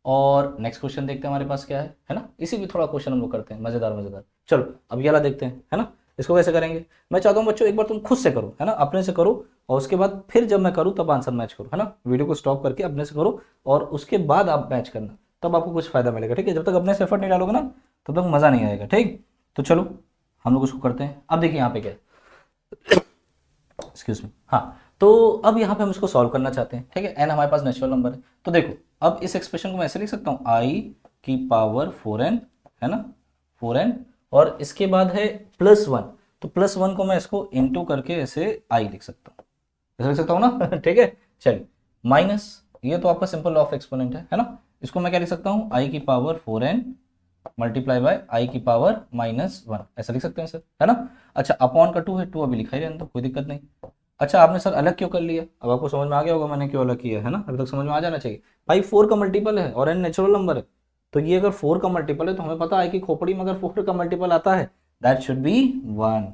और नेक्स्ट क्वेश्चन देखते हैं हमारे पास क्या है ना। इसी भी थोड़ा क्वेश्चन हम लोग करते हैं, मजेदार। चलो अब ये वाला देखते हैं, है ना। इसको कैसे करेंगे, मैं चाहता हूँ बच्चों एक बार तुम खुद से करो, है ना, अपने से करो, और उसके बाद फिर जब मैं करूँ तब आंसर मैच करो, है ना। वीडियो को स्टॉप करके अपने से करो, और उसके बाद आप मैच करना, तब आपको कुछ फायदा मिलेगा, ठीक है। जब तक अपने से एफर्ट नहीं डालोगे ना, तब तक मज़ा नहीं आएगा, ठीक। तो चलो हम लोग उसको करते हैं। अब देखिए यहाँ पे क्या है, एक्सक्यूज मी, हाँ। तो अब यहाँ पे हम इसको सॉल्व करना चाहते हैं, ठीक है। एन हमारे पास नेचुरल नंबर है, तो देखो अब इस एक्सप्रेशन को मैं ऐसे लिख सकता हूँ, i⁴n, है ना, 4n, और इसके बाद है +1, तो +1 को मैं इसको इंटू करके ऐसे i लिख सकता हूँ, ऐसे लिख सकता हूँ ना ठीक है। चलिए माइनस, ये तो आपका सिंपल लॉ ऑफ एक्सपोनेंट है ना। इसको मैं क्या लिख सकता हूँ, i⁴n मल्टीप्लाई बाय i⁻1, ऐसा लिख सकते हैं सर, है ना। अच्छा अपॉन का 2 है, 2 अभी लिखा ही रहने दो, कोई दिक्कत नहीं। अच्छा आपने सर अलग क्यों कर लिया, अब आपको समझ में आ गया होगा मैंने क्यों अलग किया, है ना, अभी तक समझ में आ जाना चाहिए। भाई 4 का मल्टीपल है और n नेचुरल नंबर है, तो ये अगर 4 का मल्टीपल है तो हमें पता है कि खोपड़ी में अगर 4 का मल्टीपल आता है दैट शुड बी 1,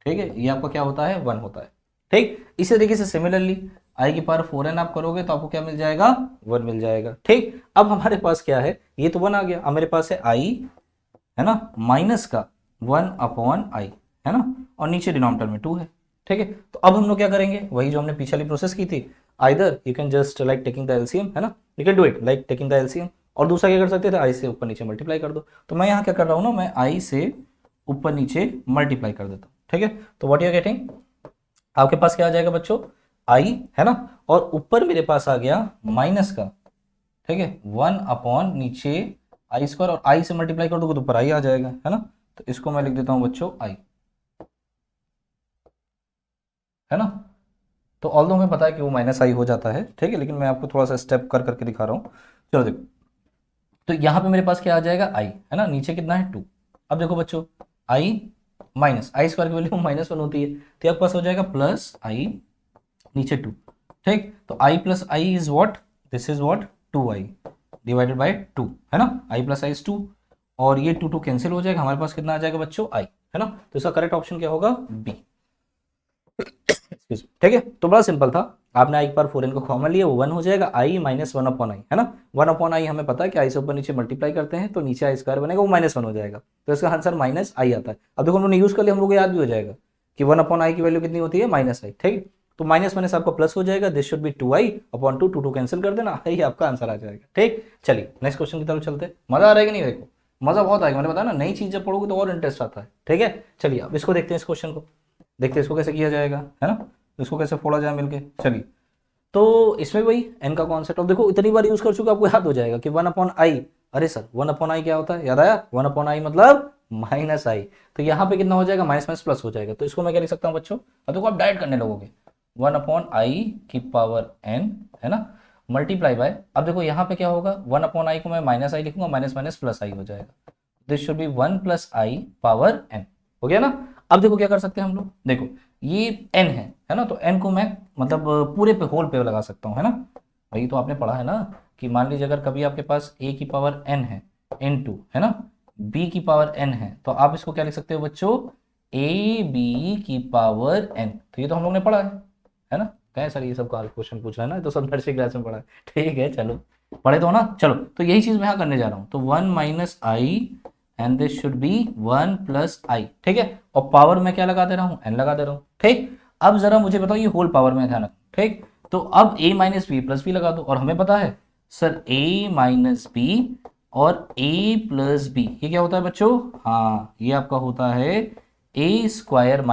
ठीक है। ये आपका क्या होता है, 1 होता है, ठीक। इसी तरीके से सिमिलरली i⁴n आप करोगे तो आपको क्या मिल जाएगा, 1 मिल जाएगा, ठीक। अब हमारे पास क्या है, ये तो 1 आ गया, अब मेरे पास है i, है ना, माइनस का 1/i, है ना, और नीचे डिनोमिनेटर में 2 है, ठीक है। तो अब हम लोग क्या करेंगे, वही जो हमने पीछे वाली प्रोसेस की थी, either you can just like taking the LCM, है ना, you can do it like taking the LCM, और दूसरा क्या कर सकते थे, आई से ऊपर नीचे मल्टीप्लाई कर दो। तो मैं यहाँ क्या कर रहा हूँ ना, मैं आई से ऊपर नीचे मल्टीप्लाई कर देता हूँ, ठीक है। तो व्हाट यू आर गेटिंग, आपके पास क्या आ जाएगा बच्चों, आई, है ना, और ऊपर मेरे पास आ गया माइनस का, ठीक है, 1 नीचे i², और i से मल्टीप्लाई कर दोगे तो ऊपर i आ जाएगा, है ना। तो इसको मैं लिख देता हूं बच्चों i, है ना। तो ऑल्दो हमें पता है कि वो -i हो जाता है, ठीक है, लेकिन मैं आपको थोड़ा सा स्टेप कर करके दिखा रहा हूँ। चलो देखो, तो यहाँ पे मेरे पास क्या आ जाएगा, i, है ना, नीचे कितना है 2। अब देखो बच्चों, i माइनस i² की वैल्यू -1 होती है, तो आपके पास हो जाएगा +i नीचे 2, ठीक। तो i + i is what, this is what, 2i divided by 2, है ना, i + i इज 2, और ये 2 कैंसिल हो जाएगा, हमारे पास कितना आ जाएगा बच्चों, i, है ना। तो इसका करेक्ट ऑप्शन क्या होगा, बी, ठीक है। तो बड़ा सिंपल था, आपने i⁴n को कॉमन लिया, वो 1 हो जाएगा, i - 1/i, है ना। 1/i हमें पता है कि i से ऊपर नीचे मल्टीप्लाई करते हैं तो नीचे i² बनेगा, वो -1 हो जाएगा, तो इसका आंसर -i आता है। अब देखो उन्होंने यूज कर लिया, हम लोग को याद भी हो जाएगा कि 1/i की वैल्यू कितनी होती है, -i, ठीक। तो माइनस से आपको प्लस हो जाएगा, this should B 2i/2, 2 cancel कर देना, यही आपका आंसर आ जाएगा, ठीक। चलिए नेक्स्ट क्वेश्चन की तरफ चलते हैं, मजा आ रहा है कि नहीं, देखो मजा बहुत आएगा, मैंने बताया ना, नई चीज जब पढ़ोगे तो और इंटरेस्ट आता है, ठीक है। चलिए अब इसको देखते हैं, इस क्वेश्चन को देखते हैं, इसको कैसे किया जाएगा, है ना। तो इसको कैसे फोड़ा जाए मिलके, चलिए। तो इसमें वही n का कॉन्सेप्ट, अब देखो इतनी बार यूज कर चुके आपको याद हो जाएगा कि 1/i। अरे सर 1/i क्या होता है, याद आया? 1/i मतलब -i। तो यहाँ पे कितना हो जाएगा, माइनस माइनस प्लस हो जाएगा। तो इसको मैं क्या लिख सकता हूँ बच्चों, अब देखो आप डायरेक्ट करने लगोगे, 1/i की पावर n, है ना, मल्टीप्लाई बाय, अब देखो यहाँ पे क्या होगा, 1/i को मैं -i लिखूंगा, माइनस माइनस प्लस i हो जाएगा। This should B 1 + i power n, हो गया ना। अब देखो क्या कर सकते हैं हम लोग, देखो ये n है ना, तो n को मैं मतलब पूरे पे होल पे लगा सकता हूँ, है ना। वही तो आपने पढ़ा है ना कि मान लीजिए अगर कभी आपके पास a की पावर n है, n2, है ना, b की पावर n है, तो आप इसको क्या लिख सकते हो बच्चों, ab की पावर n। तो ये तो हम लोग ने पढ़ा है ना। कहें सर ये सब क्वेश्चन पूछ रहा है ना, तो सब नर्सरी क्लास में पढ़ा है, ठीक है, चलो पढ़े तो ना। चलो तो यही चीज मैं यहाँ करने जा रहा हूँ, तो 1 - i and this should B 1 + i, ठीक है। और पावर में क्या लगा दे रहा हूँ, n लगा दे रहा हूँ, ठीक। अब जरा मुझे बताओ ये होल पावर में ध्यान रखो, ठीक। तो अब a - b + b लगा दो, और हमें पता है सर a - b और a + b ये क्या होता है बच्चों, हाँ ये आपका होता है a² -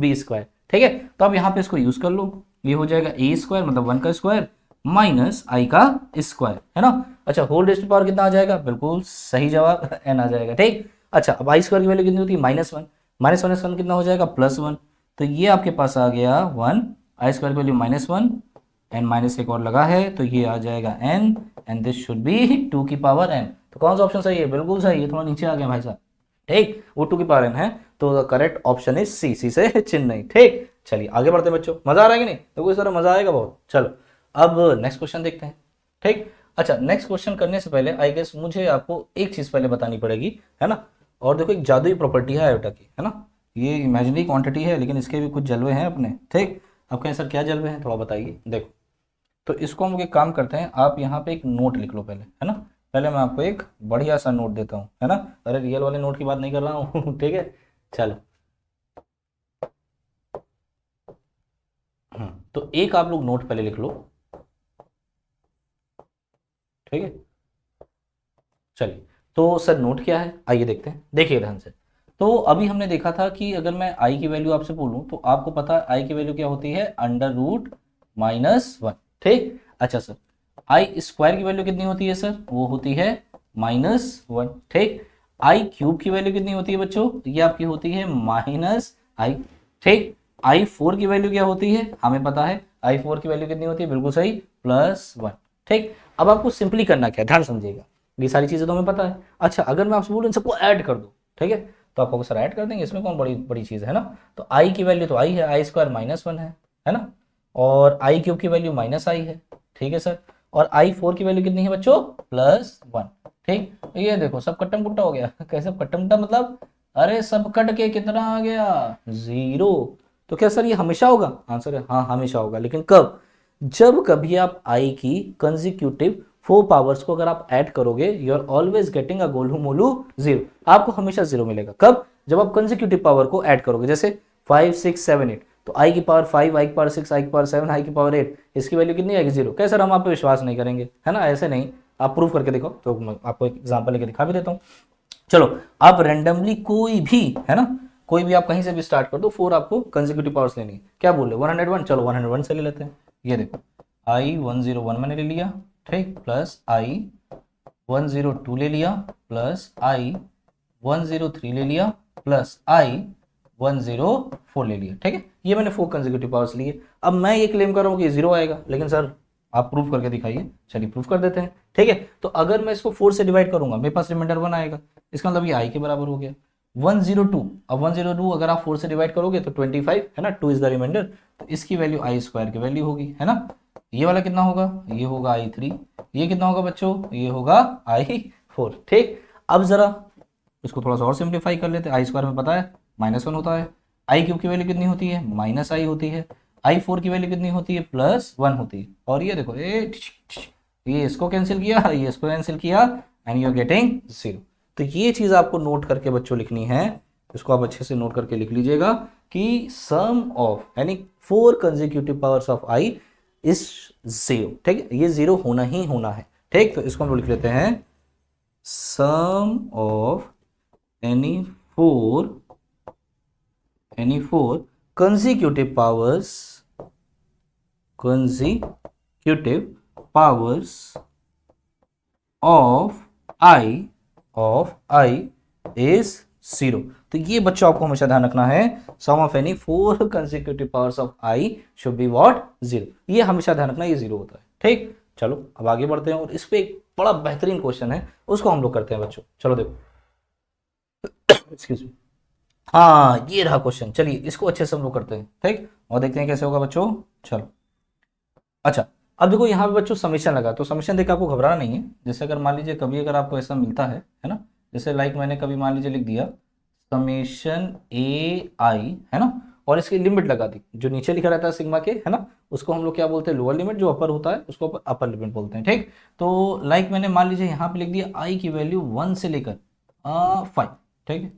b², ठीक है। तो अब यहाँ पे इसको यूज कर लो, ये हो जाएगा a² मतलब 1 का स्क्वायर माइनस i का स्क्वायर, है ना। अच्छा होल रेस्ट पावर कितना आ जाएगा, बिल्कुल सही जवाब n आ जाएगा, ठीक। अच्छा अब i² की वैल्यू कितनी होती है, -1, -1 कितना हो जाएगा, +1। तो ये आपके पास आ गया 1, i² की वैल्यू -1 एंड माइनस एक और लगा है, तो ये आ जाएगा n and this should B 2 की पावर n। तो कौन सा ऑप्शन सही है, बिल्कुल सही है, थोड़ा नीचे आ गया भाई साहब, ठीक, वो 2 की पावर n है, तो करेक्ट ऑप्शन इज सी, सी से चेन्नई, ठीक। चलिए आगे बढ़ते हैं बच्चों, मजा आ रहा है कि नहीं, तो इस तरह मजा आएगा बहुत। चलो अब नेक्स्ट क्वेश्चन देखते हैं, ठीक। अच्छा नेक्स्ट क्वेश्चन करने से पहले आई गेस मुझे आपको एक चीज पहले बतानी पड़ेगी, है ना। और देखो एक जादुई प्रॉपर्टी है आयोटा की, है ना, ये इमेजिनरी क्वांटिटी है लेकिन इसके भी कुछ जलवे हैं अपने, ठीक। अब कहें सर क्या जलवे हैं, थोड़ा बताइए। देखो तो इसको हम लोग एक काम करते हैं, आप यहाँ पे एक नोट लिख लो पहले, है ना। पहले मैं आपको एक बढ़िया सा नोट देता हूँ, है ना, अरे रियल वाले नोट की बात नहीं कर रहा हूँ ठीक है, चलो। तो एक आप लोग नोट पहले लिख लो, ठीक है। चलिए तो सर नोट क्या है, आइए देखते हैं, देखिए ध्यान से। तो अभी हमने देखा था कि अगर मैं आई की वैल्यू आपसे बोलूं तो आपको पता है आई की वैल्यू क्या होती है, √-1, ठीक। अच्छा सर i² की वैल्यू कितनी होती है सर, वो होती है -1, ठीक। i³ की वैल्यू कितनी होती है बच्चों, ये आपकी होती है -i, ठीक। i4 की वैल्यू क्या होती है, हमें पता है i4 की वैल्यू कितनी होती है, बिल्कुल सही, +1, ठीक। अब आपको सिंपली करना क्या है, ध्यान समझिएगा, ये सारी चीजें तो हमें पता है। अच्छा अगर मैं आपसे बोलूं इन सबको ऐड कर दो, ठीक है, तो आपको सर ऐड कर देंगे, इसमें कौन बड़ी बड़ी चीज है ना। तो i की वैल्यू तो i है, i² -1 है ना, और i³ की वैल्यू -i है, ठीक है सर। और i4 की वैल्यू कितनी है बच्चों, +1, ठीक। तो ये देखो सब कट्टम कुट्टा हो गया कैसे कट्टम कुट्टा मतलब, अरे सब कट के कितना आ गया, 0। तो क्या सर ये हमेशा होगा, आंसर है हाँ हमेशा होगा, लेकिन कब, जब कभी आप i की कंसेक्यूटिव 4 पावर्स को अगर आप ऐड करोगे, you are always getting a गोलू मोलू 0, आपको हमेशा 0 मिलेगा। कब, जब आप कंसेक्यूटिव पावर को ऐड करोगे, जैसे 5 6 7 8, तो i की पावर 5, i की पावर 6, i की पावर 7, i की पावर 8, इसकी वैल्यू कितनी आएगी, 0। कैसे सर हम आप पे विश्वास नहीं करेंगे, है ना, ऐसे नहीं, आप प्रूफ करके देखो, तो मैं आपको एक एग्जाम्पल लेके दिखा भी देता हूँ। चलो आप रेंडमली कोई भी, है ना, कोई भी आप कहीं से भी स्टार्ट कर दो, 4 आपको कंसेक्यूटिव पावर्स लेनी है, क्या बोल रहे 101, चलो 101 से ले लेते हैं। ये देखो i101 मैंने ले लिया, ठीक, प्लस i102 ले लिया, प्लस i103 ले लिया, प्लस i104 ले लिया, ठीक है। ये मैंने 4 कंसेक्यूटिव पावर्स लिए। अब मैं ये क्लेम कर रहा हूँ कि 0 आएगा, लेकिन सर आप प्रूफ करके दिखाइए, चलिए प्रूफ कर देते हैं, ठीक है। तो अगर मैं इसको 4 से डिवाइड करूंगा, मेरे पास रिमाइंडर 1 आएगा, इसका मतलब ये i के बराबर हो गया। 102, अब 102 अगर आप 4 से डिवाइड करोगे तो 25, है ना, 2 इज द रिमाइंडर, तो इसकी वैल्यू i² की वैल्यू होगी, है ना। ये वाला कितना होगा, ये होगा i3, ये कितना होगा बच्चों, ये होगा i4, ठीक। अब जरा इसको थोड़ा सा और सिंप्लीफाई कर लेते हैं, i² में पता है -1 होता है, i³ की वैल्यू कितनी होती है, -i होती है, i4 की वैल्यू कितनी होती है, +1 होती है। और ये देखो ये इसको कैंसिल किया, ये इसको कैंसिल किया, एंड यू आर गेटिंग 0। तो ये चीज आपको नोट करके बच्चों लिखनी है, इसको आप अच्छे से नोट करके लिख लीजिएगा कि सम ऑफ यानी 4 consecutive powers of i is 0, ठीक है, ये 0 होना ही होना है, ठीक। तो इसको हम लिख लेते हैं sum of any four consecutive powers of I is 0। तो ये बच्चों आपको हमेशा ध्यान रखना है, sum of any 4 consecutive powers of I should be what 0। ये हमेशा ध्यान रखना, ये 0 होता है। ठीक, चलो अब आगे बढ़ते हैं और इस पे एक बड़ा बेहतरीन क्वेश्चन है, उसको हम लोग करते हैं बच्चों। चलो देखो, एक्सक्यूज मी, हाँ ये रहा क्वेश्चन। चलिए इसको अच्छे से हम लोग करते हैं, ठीक, और देखते हैं कैसे होगा बच्चों। चलो अच्छा, अब देखो यहाँ पे बच्चों समीशन लगा, तो समीशन देखकर आपको घबराना नहीं है। जैसे अगर मान लीजिए कभी अगर आपको ऐसा मिलता है ना, जैसे लाइक मैंने कभी मान लीजिए लिख दिया समीशन ए आई, है ना, और इसकी लिमिट लगा दी, जो नीचे लिखा रहता है सिग्मा के, है ना, उसको हम लोग क्या बोलते हैं, लोअर लिमिट, जो अपर होता है उसको अपर लिमिट बोलते हैं। ठीक, तो लाइक मैंने मान लीजिए यहाँ पे लिख दिया आई की वैल्यू 1 से लेकर 5, ठीक है,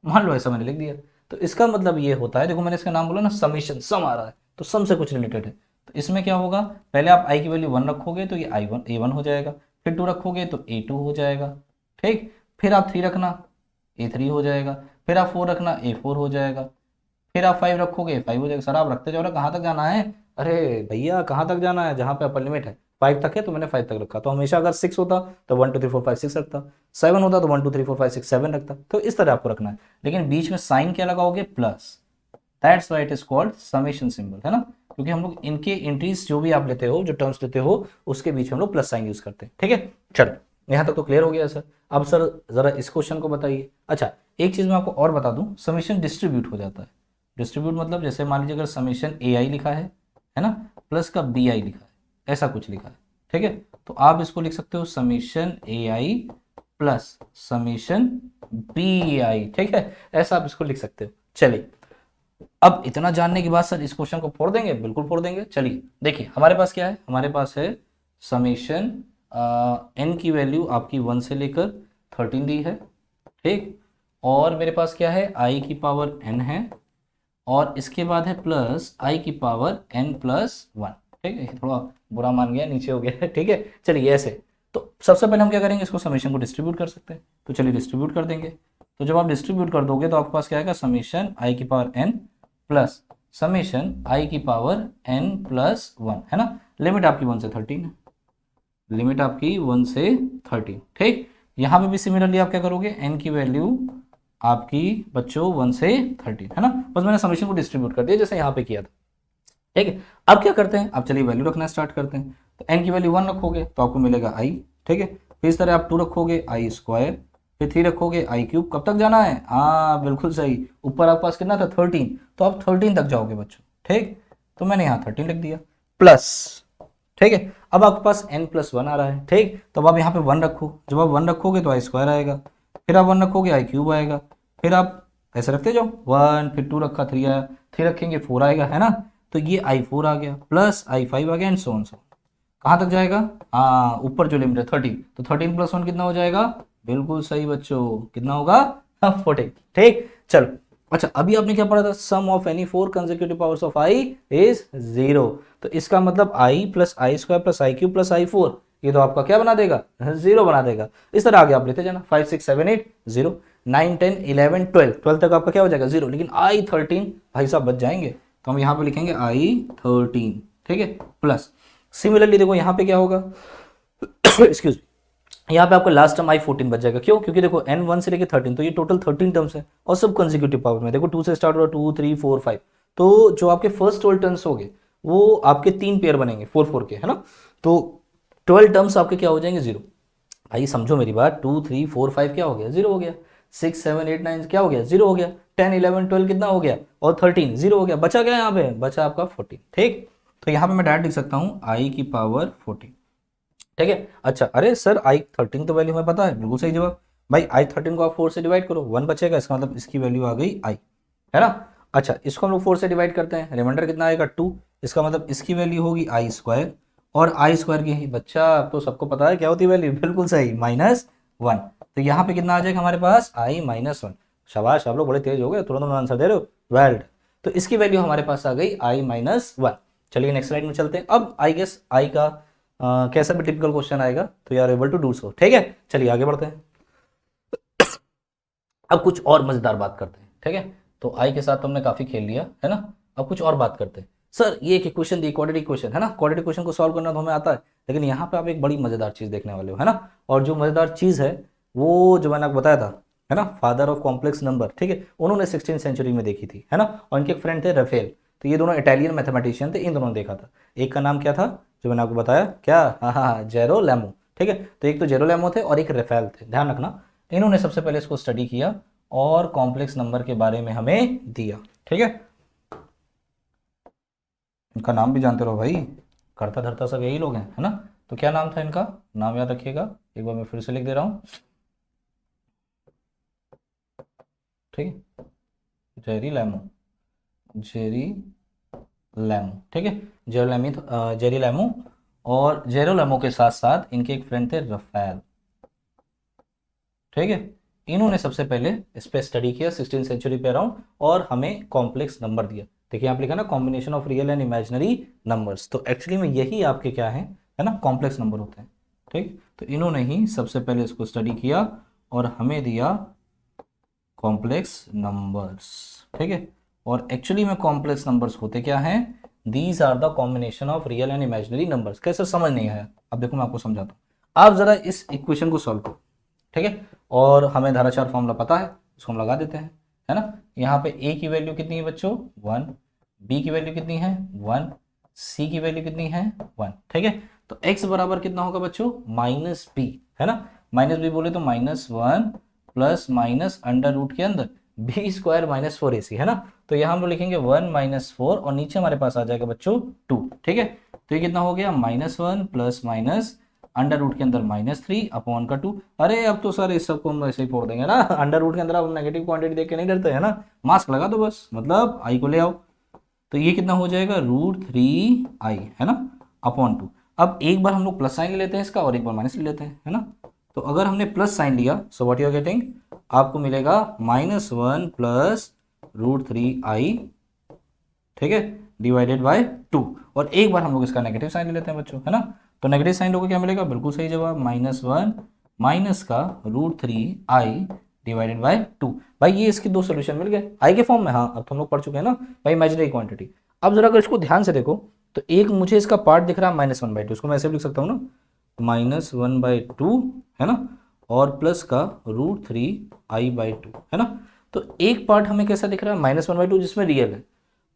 मान लो ऐसा मैंने लिख दिया। तो इसका मतलब ये होता है, देखो मैंने इसका नाम बोला ना समीशन, सम आ रहा है, तो सम से कुछ रिलेटेड है। तो इसमें क्या होगा, पहले आप आई की वैल्यू 1 रखोगे तो ये a1 हो जाएगा, फिर 2 रखोगे तो a2 हो जाएगा, ठीक, फिर आप 3 रखना a3 हो जाएगा, फिर आप 4 रखना a4 हो जाएगा, फिर आप 5 रखोगे 5 हो जाएगा। सर आप रखते जाओ ना, कहाँ तक जाना है? अरे भैया कहाँ तक जाना है? जहाँ पे अपर लिमिट है 5 तक है तो मैंने 5 तक रखा। तो हमेशा अगर 6 होता तो 1 2 3 4 5 6 रखता, 7 होता तो 1 2 3 4 5 6 7 रखता। तो इस तरह आपको रखना है, लेकिन बीच में साइन क्या लगाओगे? Plus. That's why it is called summation symbol, है ना, क्योंकि हम लोग इनके एंट्रीज जो भी आप लेते हो, जो टर्म्स लेते हो, उसके बीच में हम लोग प्लस साइन यूज करते हैं। ठीक है, चलो यहाँ तक तो क्लियर हो गया सर। अब सर जरा इस क्वेश्चन को बताइए। अच्छा एक चीज मैं आपको और बता दूं, समेशन डिस्ट्रीब्यूट हो जाता है। डिस्ट्रीब्यूट मतलब जैसे मान लीजिए अगर समेशन ए आई लिखा है ना, प्लस का बी आई लिखा है, ऐसा कुछ लिखा है, ठीक है, तो आप इसको लिख सकते हो summation a i plus summation b i, ठीक है, ऐसा आप इसको लिख सकते हो। चलिए अब इतना जानने के बाद सर इस क्वेश्चन को फोड़ देंगे? बिल्कुल फोड़ देंगे। चलिए देखिए हमारे पास क्या है, हमारे पास है समेशन एन की वैल्यू आपकी 1 से लेकर 13 दी है, ठीक, और मेरे पास क्या है, आई की पावर एन है, और इसके बाद है प्लस आई की पावर एन प्लस 1, ठीक है, थोड़ा बुरा मान गया, नीचे हो गया, ठीक है। चलिए ऐसे, तो सबसे पहले हम क्या करेंगे, इसको समेशन को डिस्ट्रीब्यूट कर सकते हैं, तो चलिए डिस्ट्रीब्यूट कर देंगे। तो जब आप डिस्ट्रीब्यूट कर दोगे तो आपके पास क्या आएगा, समेशन आई की पावर एन प्लस समेशन आई की पावर एन प्लस 1, है ना, लिमिट आपकी 1 से 13 है, लिमिट आपकी 1 से 13, ठीक। यहाँ पे भी सिमिलरली आप क्या करोगे, एन की वैल्यू आपकी बच्चों 1 से 13, है ना, बस मैंने समेशन को डिस्ट्रीब्यूट कर दिया जैसे यहाँ पे किया था, ठीक है। अब क्या करते हैं, अब चलिए वैल्यू रखना स्टार्ट करते हैं। तो एन की वैल्यू 1 रखोगे तो आपको मिलेगा आई, ठीक है, फिर इस तरह आप 2 रखोगे आई स्क्वायर, फिर 3 रखोगे आई क्यूब। कब तक जाना है? हाँ बिल्कुल सही, ऊपर आपके पास कितना था 13, तो आप 13 तक जाओगे बच्चों, ठीक, तो मैंने यहाँ 13 लिख दिया प्लस, ठीक है। अब आपके पास n प्लस 1 आ रहा है, ठीक, तो अब आप यहाँ पे 1 रखो, जब आप 1 रखोगे तो आई स्क्वायर आएगा, फिर आप 1 रखोगे आई क्यूब आएगा, फिर आप ऐसे रखते जाओ 1, फिर 2 रखा 3 आया, 3 रखेंगे 4 आएगा, है ना, तो ये i4 आ गया प्लस i5 आ गया एंड सो ऑन सो। कहाँ तक जाएगा? हाँ ऊपर जो लिमिट है 13, तो 13 प्लस 1 कितना हो जाएगा? बिल्कुल सही बच्चों, कितना होगा? 40, ठीक। चलो अच्छा अभी आपने क्या पढ़ा था, sum of any 4 consecutive powers of i is 0, तो इसका मतलब i plus I square plus I cube plus i4, ये तो आपका क्या बना देगा? 0 बना देगा। इस तरह आगे आप लेते जाना, 5 6 7 8 0 9 10 11 12 तक आपका क्या हो जाएगा? 0, लेकिन i13 भाई साहब बच जाएंगे, तो हम यहाँ पे लिखेंगे i13, ठीक है, प्लस सिमिलरली देखो यहाँ पे क्या होगा, एक्सक्यूज यहाँ पे आपका लास्ट टर्म i14 बच जाएगा। क्यों? क्योंकि देखो n1 से लेके 13, तो ये टोटल 13 टर्म्स है और सब कंसेक्यूटिव पावर में। देखो 2 से स्टार्ट हो रहा, 2 3 4 5, तो जो आपके फर्स्ट 12 टर्म्स होंगे वो आपके 3 पेयर बनेंगे 4 4 के, है ना, तो 12 टर्म्स आपके क्या हो जाएंगे? 0। भाई समझो मेरी बात, 2 3 4 5 क्या हो गया? 0 हो गया, 6 7 8 9 क्या हो गया? 0 हो गया, 10 11 12 कितना हो गया? और 13 0 हो गया, बचा क्या यहाँ पे? बचा आपका 14, ठीक। तो यहाँ पे मैं डायरेक्ट लिख सकता हूँ आई की पावर 14, ठीक है। अच्छा अरे सर i13 तो वैल्यू हमें पता है, बिल्कुल सही जवाब। भाई i13 को आप 4 से डिवाइड करो, 1 बचेगा, इसका मतलब इसकी वैल्यू आ गई i, है ना। अच्छा इसको हम लोग 4 से डिवाइड करते हैं, रिमाइंडर कितना आएगा? 2, इसका मतलब इसकी वैल्यू होगी आई स्क्वायर, और आई स्क्वायर की ही बच्चा तो सबको पता है क्या होती है वैल्यू, बिल्कुल सही, -1। तो यहाँ पे कितना आ जाएगा हमारे पास? i -1। शाबाश, आप लोग बड़े तेज हो गए, तुरंत आंसर दे रहे हो, वेल। तो इसकी वैल्यू हमारे पास आ गई i -1। चलिए नेक्स्ट स्लाइड में चलते हैं। अब आई गेस आई का कैसा भी टिपिकल क्वेश्चन आएगा तो you are able to do so, ठीक है। चलिए आगे बढ़ते हैं, अब कुछ और मजेदार बात करते हैं, ठीक है। तो आई के साथ तो हमने काफी खेल लिया, है ना, अब कुछ और बात करते हैं। सर ये एक इक्वेशन दी, क्वाड्रेटिक इक्वेशन है ना, क्वाड्रेटिक इक्वेशन को सॉल्व करना तो हमें आता है, लेकिन यहाँ पे आप एक बड़ी मजेदार चीज देखने वाले हो, है ना। और जो मजेदार चीज है वो जो मैंने आपको बताया था, है ना, फादर ऑफ कॉम्प्लेक्स नंबर, ठीक है, उन्होंने 16th सेंचुरी में देखी थी, है ना। और इनके फ्रेंड थे रफेल। तो ये दोनों इटालियन मैथमेटिशियन थे, इन दोनों ने देखा था। एक का नाम क्या था जो मैंने आपको बताया, क्या, हाँ, जेरोलैमो, ठीक है। तो एक तो जेरोलैमो थे और एक रेफेल थे, ध्यान रखना। इन्होंने सबसे पहले इसको स्टडी किया और कॉम्प्लेक्स नंबर के बारे में हमें दिया, ठीक है। इनका नाम भी जानते रहो भाई, करता धरता सब यही लोग हैं, है ना। तो क्या नाम था इनका, नाम याद रखिएगा, एक बार मैं फिर से लिख दे रहा हूँ, ठीक है, जेरी लैमो, जेरी लैमो, ठीक है, जेरोलैमी, जेरी लैमो। और जेरोलैमो के साथ साथ इनके एक फ्रेंड थे रफेल, ठीक है। इन्होंने सबसे पहले इस पे स्टडी किया 16th सेंचुरी पे अराउंड, और हमें कॉम्प्लेक्स नंबर दिया। देखिए यहाँ पे लिखा ना, combination of real and imaginary numbers. तो एक्चुअली में यही आपके क्या है ना, कॉम्प्लेक्स नंबर होते हैं, ठीक। तो इन्होंने ही सबसे पहले इसको स्टडी किया और हमें दिया कॉम्प्लेक्स नंबर्स, ठीक है। और एक्चुअली में कॉम्प्लेक्स नंबर्स होते क्या हैं, these are the combination of real and imaginary numbers. कैसे, समझ नहीं आया, अब देखो मैं आपको समझाता हूँ। आप जरा इस इक्वेशन को सॉल्व करो, ठीक है। और हमें धाराचार फॉर्मूला पता है, उसको हम लगा देते हैं, है ना। यहाँ पे a की वैल्यू कितनी है बच्चों, 1, b की वैल्यू कितनी है 1, c की वैल्यू कितनी है 1, ठीक है। तो x बराबर कितना होगा बच्चों, -b, है ना। -b बोले तो -1 प्लस माइनस अंडर रूट के अंदर b स्क्वायर -4ac, है ना। तो यहाँ हम लोग लिखेंगे 1 -4 और नीचे हमारे पास आ जाएगा बच्चों 2, ठीक है। तो ये कितना हो गया, -1 प्लस माइनस अंडर रूट के अंदर -3 अपॉन का 2। अरे अब तो सर इस सबको हम ऐसे ही फोड़ देंगे ना, अंडर रूट के अंदर आप नेगेटिव क्वांटिटी देख के नहीं डरते, है ना। मास्क लगा दो बस, मतलब आई को ले आओ। तो ये कितना हो जाएगा, √3i, है ना, अपॉन 2। अब एक बार हम लोग प्लस साइन ले लेते हैं इसका और एक बार माइनस ले लेते हैं, है ना। तो अगर हमने प्लस साइन लिया, so what you are getting, आपको मिलेगा -1 प्लस √3i, ठीक है, डिवाइडेड बाय 2। और एक बार हम लोग इसका नेगेटिव साइन ले लेते हैं बच्चों, है ना। तो नेगेटिव साइन लोगों को क्या मिलेगा, बिल्कुल सही जवाब, -1 माइनस का √3i डिवाइडेड बाय 2। भाई ये इसके दो सोल्यूशन मिल गए आई के फॉर्म में, हाँ अब तो हम लोग पढ़ चुके हैं ना भाई इमेजिनरी क्वांटिटी। अब जरा अगर इसको ध्यान से देखो तो एक मुझे इसका पार्ट दिख रहा है -1/2, उसको मैं ऐसे भी लिख सकता हूँ ना, -1/2, है ना, और प्लस का √3i/2, है ना। तो एक पार्ट हमें कैसा दिख रहा है, -1/2 जिसमें रियल है,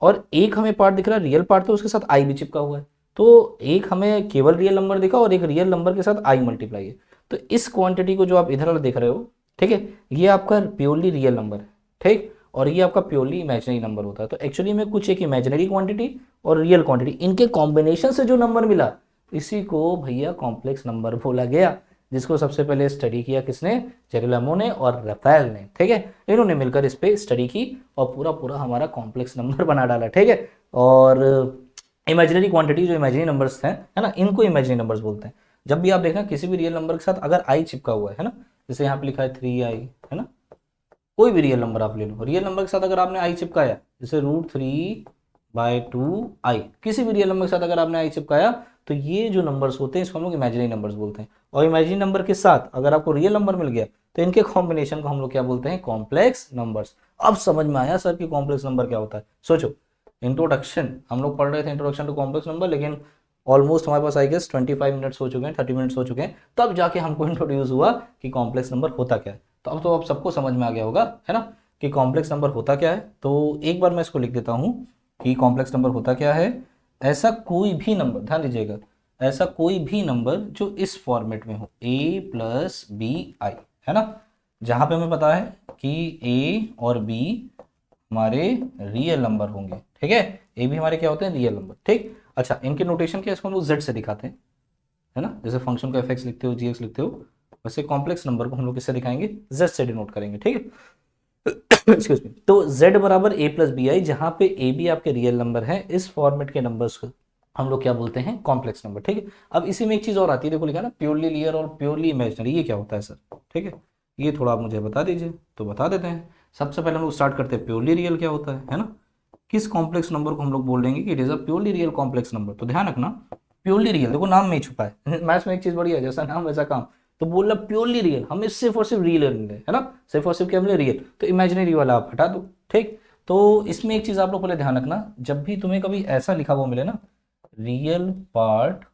और एक हमें पार्ट दिख रहा है रियल पार्ट, तो उसके साथ आई भी चिपका हुआ है। तो एक हमें केवल रियल नंबर दिखा और एक रियल नंबर के साथ आई मल्टीप्लाई है। तो इस क्वांटिटी को जो आप इधर वाला देख रहे हो, ठीक है, ये आपका प्योरली रियल नंबर है, ठीक, और ये आपका प्योरली इमेजिनरी नंबर होता है। तो एक्चुअली में कुछ एक इमेजिनरी क्वांटिटी और रियल क्वांटिटी, इनके कॉम्बिनेशन से जो नंबर मिला, इसी को भैया कॉम्प्लेक्स नंबर बोला गया, जिसको सबसे पहले स्टडी किया किसने, जेरोलैमो ने और रफेल ने, ठीक है। इन्होंने मिलकर इस पे स्टडी की और पूरा पूरा हमारा कॉम्प्लेक्स नंबर बना डाला, ठीक है। और इमेजिनरी क्वांटिटी जो इमेजिनरी नंबर्स हैं, है ना, इनको इमेजिनरी नंबर्स बोलते हैं। जब भी आप देखना किसी भी रियल नंबर के साथ अगर आई चिपका हुआ है ना, जैसे यहाँ पे लिखा है 3i, है ना, कोई भी रियल नंबर आप ले लो, रियल नंबर के साथ अगर आपने आई चिपकाया, जैसे √3/2i, किसी भी रियल नंबर के साथ अगर आपने आई चिपकाया, तो ये जो नंबर्स होते हैं इसको हम लोग इमेजिनरी नंबर्स बोलते हैं। और इमेजिनरी नंबर के साथ अगर आपको रियल नंबर मिल गया, तो इनके कॉम्बिनेशन को हम लोग क्या बोलते हैं, कॉम्प्लेक्स नंबर्स। अब समझ में आया सर कि कॉम्प्लेक्स नंबर क्या होता है। सोचो, इंट्रोडक्शन हम लोग पढ़ रहे थे, इंट्रोडक्शन टू कॉम्प्लेक्स नंबर, लेकिन ऑलमोस्ट हमारे पास आई गेस 25 मिनट्स हो चुके हैं, 30 मिनट्स हो चुके हैं, तब जाके हमको इंट्रोड्यूस हुआ कि कॉम्प्लेक्स नंबर होता क्या है। तो अब सबको समझ में आ गया होगा, है ना, कि कॉम्प्लेक्स नंबर होता क्या है। तो एक बार मैं इसको लिख देता हूँ कि कॉम्प्लेक्स नंबर होता क्या है, ऐसा कोई भी नंबर, ध्यान दीजिएगा, ऐसा कोई भी नंबर जो इस फॉर्मेट में हो, a + bi, है ना, जहाँ पे हमें पता है कि a और b हमारे रियल नंबर होंगे, ठीक है, a भी हमारे क्या होते हैं, रियल नंबर, ठीक। अच्छा, इनके नोटेशन क्या, इसको हम लोग z से दिखाते हैं, है ना, जैसे फंक्शन को fx लिखते हो, gx लिखते हो, वैसे कॉम्प्लेक्स नंबर को हम लोग किससे दिखाएंगे, z से डिनोट करेंगे, ठीक है। Excuse me. तो z बराबर a + bi, जहां पे a b आपके रियल नंबर है, इस फॉर्मेट के नंबर्स को हम लोग क्या बोलते हैं, कॉम्प्लेक्स नंबर, ठीक है। अब इसी में एक चीज और आती है, देखो लिखा ना प्योरली रियल और प्योरली इमेजिनरी, ये क्या होता है सर, ठीक है, ये थोड़ा आप मुझे बता दीजिए। तो बता देते हैं, सबसे पहले हम लोग स्टार्ट करते हैं, प्योरली रियल क्या होता है ना, किस कॉम्प्लेक्स नंबर को हम लोग बोल देंगे कि it is a purely real complex number. तो ध्यान रखना, प्योरली रियल, देखो नाम में ही छुपा है, मैथ्स में एक चीज बढ़िया है, जैसा नाम वैसा काम। तो बोल रहा प्योरली रियल, हमें सिर्फ और सिर्फ रियल मिले, है ना, सिर्फ और सिर्फ क्या मिले, रियल। तो इमेजिनरी वाला आप हटा दो, ठीक। तो इसमें एक चीज आप लोग पहले ध्यान रखना, जब भी तुम्हें कभी ऐसा लिखा हुआ मिले ना, रियल पार्ट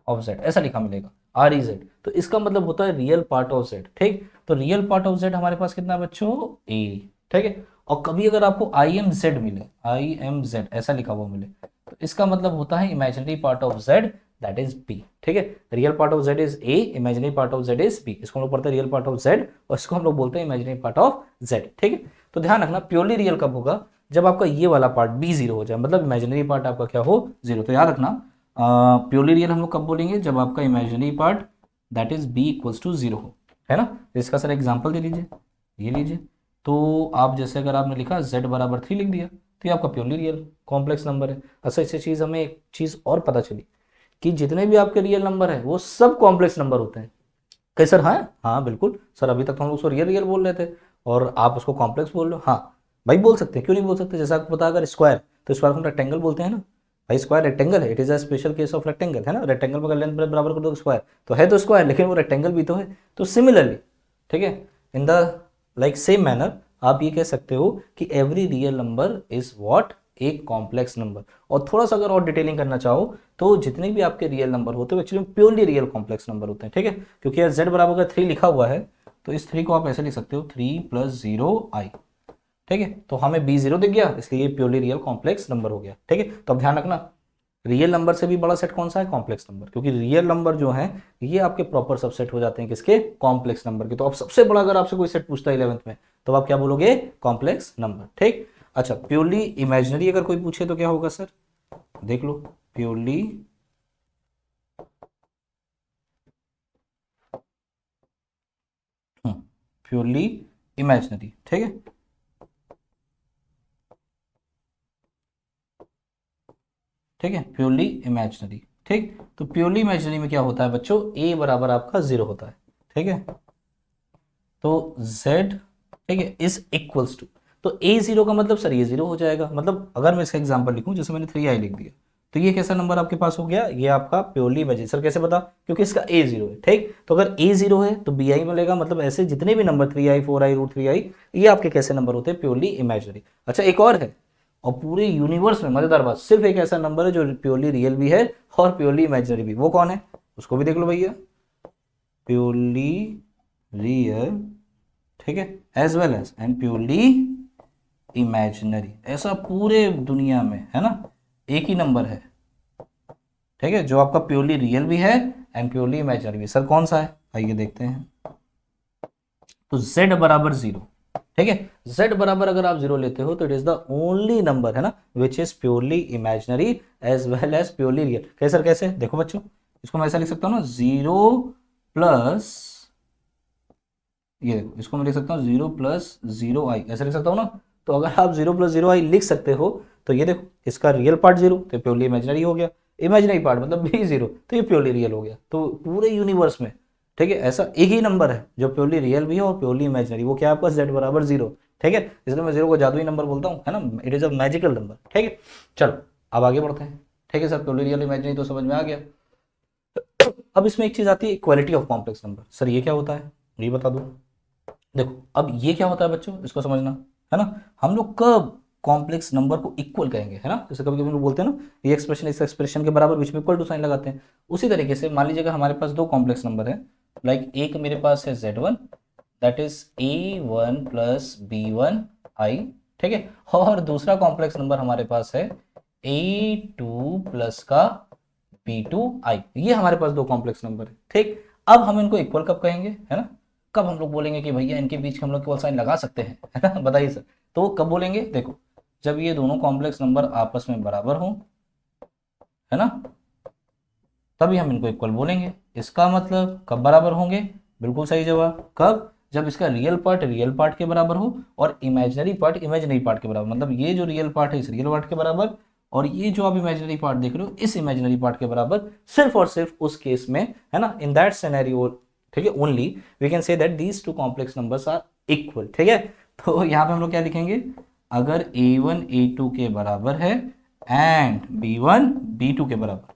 ऑफ जेड ऐसा लिखा मिलेगा, आर ई जेड, तो इसका मतलब होता है रियल पार्ट ऑफ जेड। ठीक, तो रियल पार्ट ऑफ जेड हमारे पास कितना है बच्चों, ए। ठीक है, और कभी अगर आपको आई एम जेड मिले, आई एम जेड ऐसा लिखा हुआ मिले, तो इसका मतलब होता है imaginary part of z, that is b. ठीक है, real part of z is a, imaginary part of z is b. इसको हम लोग पढ़ते हैं रियल पार्ट ऑफ जेड, और इसको हम लोग बोलते हैं इमेजिनरी पार्ट ऑफ जेड। ठीक है, तो ध्यान रखना प्योरली रियल कब होगा, जब आपका ये वाला पार्ट बी जीरो हो जाए, मतलब इमेजिनरी पार्ट आपका क्या हो, जीरो। तो याद रखना प्योरली रियल हम लोग कब बोलेंगे, जब आपका imaginary part that is b equals to zero हो, है ना। इसका सर एग्जाम्पल दे लीजिए, ये लीजिए। तो आप जैसे अगर आपने लिखा z बराबर 3 लिख दिया, तो ये आपका प्योरली रियल कॉम्प्लेक्स नंबर है। अच्छा, इससे चीज़ हमें एक चीज़ और पता चली कि जितने भी आपके रियल नंबर है वो सब कॉम्प्लेक्स नंबर होते हैं। कहीं सर, हाँ हाँ बिल्कुल सर, अभी तक तो हम उसको रियल रियल बोल रहे थे और आप उसको कॉम्प्लेक्स बोल रहे हो। हाँ भाई बोल सकते हैं, क्यों नहीं बोल सकते। जैसा आपको पता, अगर स्क्वायर, तो स्क्वायर को हम रेक्टेंगल बोलते हैं ना भाई, स्क्वायर रेक्टेंगल है, it is a special case of rectangle, है ना। रेक्टेंगल में अगर लेंथ बराबर कर दो स्क्वायर, तो है तो स्क्वायर, लेकिन वो रेक्टेंगल भी तो है। तो सिमिलरली, ठीक है, in the like same manner आप ये कह सकते हो कि every real number is what, एक कॉम्प्लेक्स नंबर। और थोड़ा सा अगर और डिटेलिंग करना चाहो, तो जितने भी आपके रियल नंबर होते हैं actually purely real complex number होते हैं। ठीक है, क्योंकि यार z बराबर अगर 3 लिखा हुआ है, तो इस 3 को आप ऐसे लिख सकते हो 3 + 0i। ठीक है, तो हमें b0 दिख गया, इसलिए ये प्योरली रियल कॉम्प्लेक्स नंबर हो गया। ठीक है, तो अब ध्यान रखना, रियल नंबर से भी बड़ा सेट कौन सा है, कॉम्प्लेक्स नंबर। क्योंकि रियल नंबर जो है ये आपके प्रॉपर सबसेट हो जाते हैं किसके, कॉम्प्लेक्स नंबर के। तो अब सबसे बड़ा अगर आपसे कोई सेट पूछता है 11th में, तो आप क्या बोलोगे, कॉम्प्लेक्स नंबर। ठीक, अच्छा प्योरली इमेजिनरी अगर कोई पूछे तो क्या होगा सर, देख लो, प्योरली प्योरली इमेजिनरी। ठीक है, ठीक है, प्योरली इमेजिनरी। ठीक, तो प्योरली इमेजिनरी में क्या होता है बच्चों, a बराबर आपका 0 होता है। ठीक है, तो z, ठीक है, इज इक्वल्स टू, तो a0 का मतलब सर ये 0 हो जाएगा। मतलब अगर मैं इसका एग्जांपल लिखूं, जैसे मैंने 3i लिख दिया, तो ये कैसा नंबर आपके पास हो गया, ये आपका प्योरली इमेजिनरी। सर कैसे पता, क्योंकि इसका a0 है। ठीक, तो अगर a0 है तो bi मिलेगा, मतलब ऐसे जितने भी नंबर 3i 4i √3i, ये आपके कैसे नंबर होते हैं, प्योरली इमेजिनरी। अच्छा एक और है, और पूरे यूनिवर्स में मजेदार बात, सिर्फ एक ऐसा नंबर है जो प्योरली रियल भी है और प्योरली इमेजिनरी भी। वो कौन है, उसको भी देख लो भैया, प्योरली रियल, ठीक है, as well as and purely imaginary. ऐसा पूरे दुनिया में है ना, एक ही नंबर है, ठीक है, जो आपका प्योरली रियल भी है एंड प्योरली इमेजिनरी भी। सर कौन सा है, आइए देखते हैं। तो z बराबर 0, ठीक है, z बराबर अगर आप 0 लेते हो तो it is the only number, है ना, which is purely imaginary as well as purely real. कैसे सर, कैसे, देखो बच्चों, इसको मैं ऐसा लिख सकता हूँ ना, 0 प्लस, ये देखो, इसको मैं लिख सकता हूँ 0 + 0i, ऐसे लिख सकता हूँ ना। तो अगर आप 0 + 0i लिख सकते हो, तो ये देखो, इसका रियल पार्ट 0, तो प्योरली इमेजिनरी हो गया, इमेजिनरी पार्ट मतलब भी 0, तो ये प्योरली रियल हो गया। तो पूरे यूनिवर्स में, ठीक है, ऐसा एक ही नंबर है जो प्योरली रियल भी है और प्योरली इमेजिनरी, वो क्या है आपका, z बराबर 0। ठीक है, इसलिए मैं 0 को जादुई नंबर बोलता हूँ, है ना, it is a magical number. ठीक है, चलो अब आगे बढ़ते हैं। ठीक है सर, प्योरली रियल इमेजिनरी तो समझ में आ गया। अब इसमें एक चीज आती है, equality of complex number. Sir ये क्या होता है, ये बता दो। देखो अब ये क्या होता है बच्चों, इसको समझना, है ना। हम लोग कब कॉम्प्लेक्स नंबर को इक्वल कहेंगे, है ना, जैसे कभी कभी हम लोग बोलते हैं ना, ये एक्सप्रेशन इस एक्सप्रेशन के बराबर, बीच में इक्वल टू साइन लगाते हैं। उसी तरीके से मान लीजिए अगर हमारे पास दो कॉम्प्लेक्स नंबर है, लाइक एक मेरे पास है z1, that is a1 + b1i, ठीक है, और दूसरा कॉम्प्लेक्स नंबर हमारे पास है a2 + का b2i। ये हमारे पास दो कॉम्प्लेक्स नंबर है। ठीक, अब हम इनको इक्वल कब कहेंगे, है ना, कब हम लोग बोलेंगे कि भैया इनके बीच हम लोग इक्वल साइन लगा सकते हैं, है ना, बताइए सर। तो कब बोलेंगे, देखो, जब ये दोनों कॉम्प्लेक्स नंबर आपस में बराबर हो, है ना, तभी हम इनको इक्वल बोलेंगे। इसका मतलब कब बराबर होंगे, बिल्कुल सही जवाब, कब, जब इसका रियल पार्ट के बराबर हो और इमेजिनरी पार्ट इमेजिनरी पार्ट के बराबर। मतलब ये जो रियल पार्ट है इस रियल पार्ट के बराबर, और ये जो आप इमेजिनरी पार्ट देख रहे हो इस इमेजिनरी पार्ट के बराबर, सिर्फ और सिर्फ उस केस में, है ना, इन दैट सिनेरियो, ठीक है, only we can say that these two complex numbers are equal. ठीक है, तो यहाँ पे हम लोग क्या लिखेंगे, अगर a1 a2 के बराबर है एंड b1 b2 के बराबर,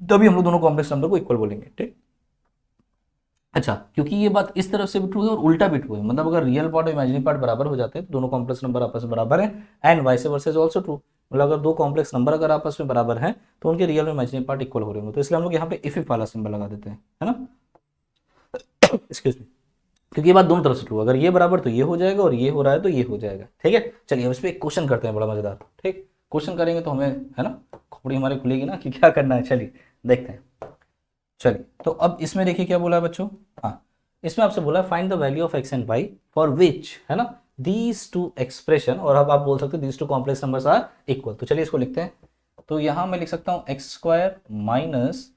तभी हम लोग दोनों कॉम्प्लेक्स नंबर को इक्वल बोलेंगे। ठीक, अच्छा, क्योंकि ये बात इस तरफ से भी ट्रू है और उल्टा भी ट्रू है, मतलब अगर रियल पार्ट और इमेजिनरी पार्ट बराबर हो जाते हैं तो दोनों कॉम्प्लेक्स नंबर आपस में बराबर है, and vice versa is also true, मतलब अगर दो कॉम्प्लेक्स नंबर अगर आपस में बराबर हैं तो उनके रियल और इमेजिनरी पार्ट इक्वल हो रहे होंगे। तो इसलिए हम लोग यहाँ पे इफ वाला सिंबल लगा देते हैं, है ना, एक्सक्यूज मी, क्योंकि ये बात दोनों तरफ से ट्रू, अगर ये बराबर तो ये हो जाएगा और ये हो रहा है तो ये हो जाएगा। ठीक है, चलिए अब इस पर एक क्वेश्चन करते हैं बड़ा मजेदार। ठीक, क्वेश्चन करेंगे तो हमें, है ना, खोपड़ी हमारी खुलेगी ना कि क्या करना है। चलिए देखते हैं। चलिए तो अब इसमें देखिए क्या बोला है बच्चों। हाँ, इसमें आपसे बोला find the value of x and y for which, है ना, दीज टू एक्सप्रेशन, और अब आप बोल सकते हो these two complex numbers are equal. तो चलिए इसको लिखते हैं। तो यहां मैं लिख सकता हूं x square minus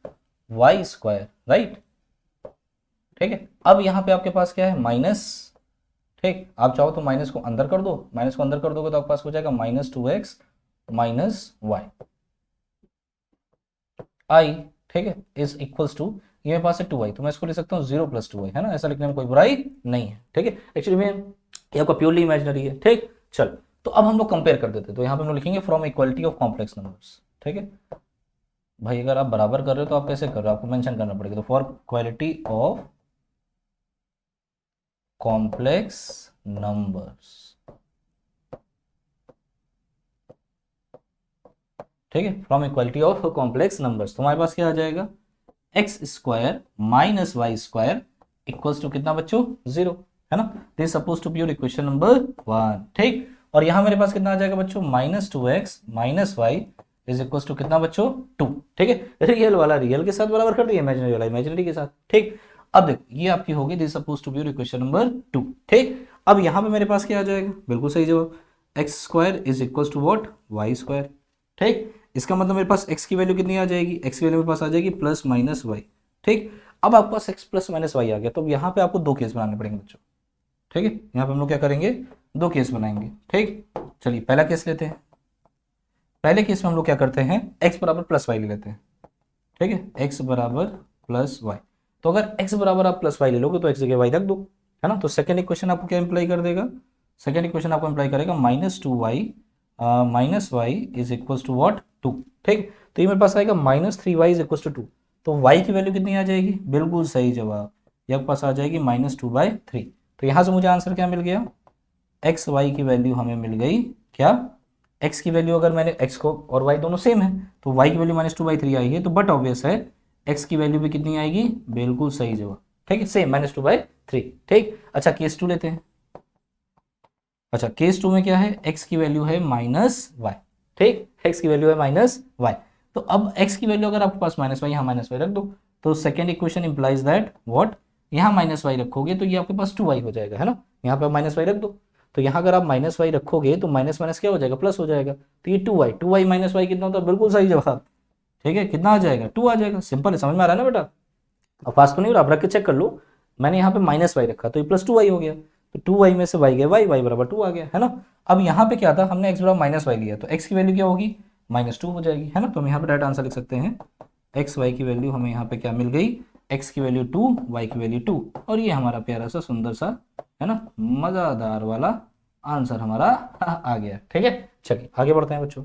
y square, right. ठीक है, अब यहां पे आपके पास क्या है, माइनस। ठीक, आप चाहो तो माइनस को अंदर कर दो, माइनस को अंदर कर दोगे तो आपके पास हो जाएगा माइनस 2x माइनस वाई आई। ठीक है, इज इक्वल्स टू, ये मेरे पास है 2i, तो मैं इसको लिख सकता हूँ 0 + 2i, है ना, ऐसा लिखने में कोई बुराई नहीं है। ठीक है, एक्चुअली में ये आपका प्योरली इमेजिनरी है। ठीक, चल तो अब हम लोग कंपेयर कर देते हैं। तो यहाँ पे हम लोग लिखेंगे from equality of complex numbers. ठीक है भाई, अगर आप बराबर कर रहे हो तो आप कैसे कर रहे हो, आपको मेंशन करना पड़ेगा। तो for quality of complex numbers, ठीक है, from equality of complex numbers, तो हमारे पास क्या आ जाएगा, x square minus y square equals to कितना बच्चों, 0, है ना। This suppose to be your equation number 1। ठीक, और यहां मेरे पास कितना आ जाएगा बच्चों, -2x minus y is equals to कितना बच्चों, 2। ठीक है, रियल वाला रियल के साथ बराबर कर दिया, इमेजिनरी वाला इमेजिनरी के साथ। ठीक, अब देखो ये आपकी होगी this suppose to be your equation number 2। ठीक, अब यहां पे मेरे पास क्या आ जाएगा, बिल्कुल सही जवाब, x square is equals to what, y square. ठीक, इसका मतलब मेरे पास x की वैल्यू कितनी आ जाएगी, x की वैल्यू मेरे पास आ जाएगी प्लस माइनस वाई। ठीक, अब आपके पास x प्लस माइनस वाई आ गया, तो यहाँ पे आपको दो केस बनाने पड़ेंगे बच्चों। ठीक है, यहाँ पे हम लोग क्या करेंगे, दो केस बनाएंगे। ठीक, चलिए पहला केस लेते हैं। पहले केस में हम लोग क्या करते हैं, x बराबर प्लस वाई ले लेते हैं। ठीक है, x बराबर प्लस वाई, तो अगर x बराबर आप प्लस वाई ले लोगे तो x जगह वाई रख दो, है ना। तो सेकेंड इक्वेशन आपको क्या इंप्लाई कर देगा, सेकेंड इक्वेशन आपको इंप्लाई करेगा -2y minus y is equals to what, 2। ठीक, तो ये मेरे पास आएगा -3y इज इक्वल्स टू 2। तो y की वैल्यू कितनी आ जाएगी, बिल्कुल सही जवाब, ये आपके पास आ जाएगी -2/3। तो यहाँ से मुझे आंसर क्या मिल गया, एक्स वाई की वैल्यू हमें मिल गई क्या, x की वैल्यू अगर मैंने x को, और y दोनों सेम है, तो y की वैल्यू -2/3 आई है, तो बट ऑब्वियस है x की वैल्यू भी कितनी आएगी, बिल्कुल सही जवाब। ठीक है, सेम -2/3। ठीक, अच्छा केस 2 लेते हैं। अच्छा केस 2 में क्या है, x की वैल्यू है -y। ठीक, x की वैल्यू है -y, तो अब x की वैल्यू अगर आपके पास -y, यहाँ -y रख दो, तो second equation implies that what, यहाँ -y रखोगे तो ये आपके पास 2y हो जाएगा, है ना, यहाँ पे आप -y रख दो, तो यहाँ अगर आप -y रखोगे तो माइनस माइनस क्या हो जाएगा, प्लस हो जाएगा, तो ये 2y, 2y माइनस y कितना होता है, बिल्कुल सही जवाब। ठीक है, कितना आ जाएगा, 2 आ जाएगा, सिंपल है, समझ में आ रहा है ना बेटा। अब फास्ट तो नहीं हो रहा, आप रख के चेक कर लो, मैंने यहाँ पे -y रखा तो ये +2y हो गया, तो 2y में से y गया y बराबर 2 आ गया, है ना। अब यहाँ पे क्या था, हमने x बराबर -y लिया, तो x की वैल्यू क्या होगी, -2 हो जाएगी, है ना। तो हम यहाँ पे डायरेक्ट आंसर लिख सकते हैं, एक्स वाई की वैल्यू हमें यहाँ पे क्या मिल गई, x की वैल्यू 2, y की वैल्यू 2, और ये हमारा प्यारा सा सुंदर सा, है ना, मज़ेदार वाला आंसर हमारा आ गया। ठीक है, चलिए आगे बढ़ते हैं बच्चों।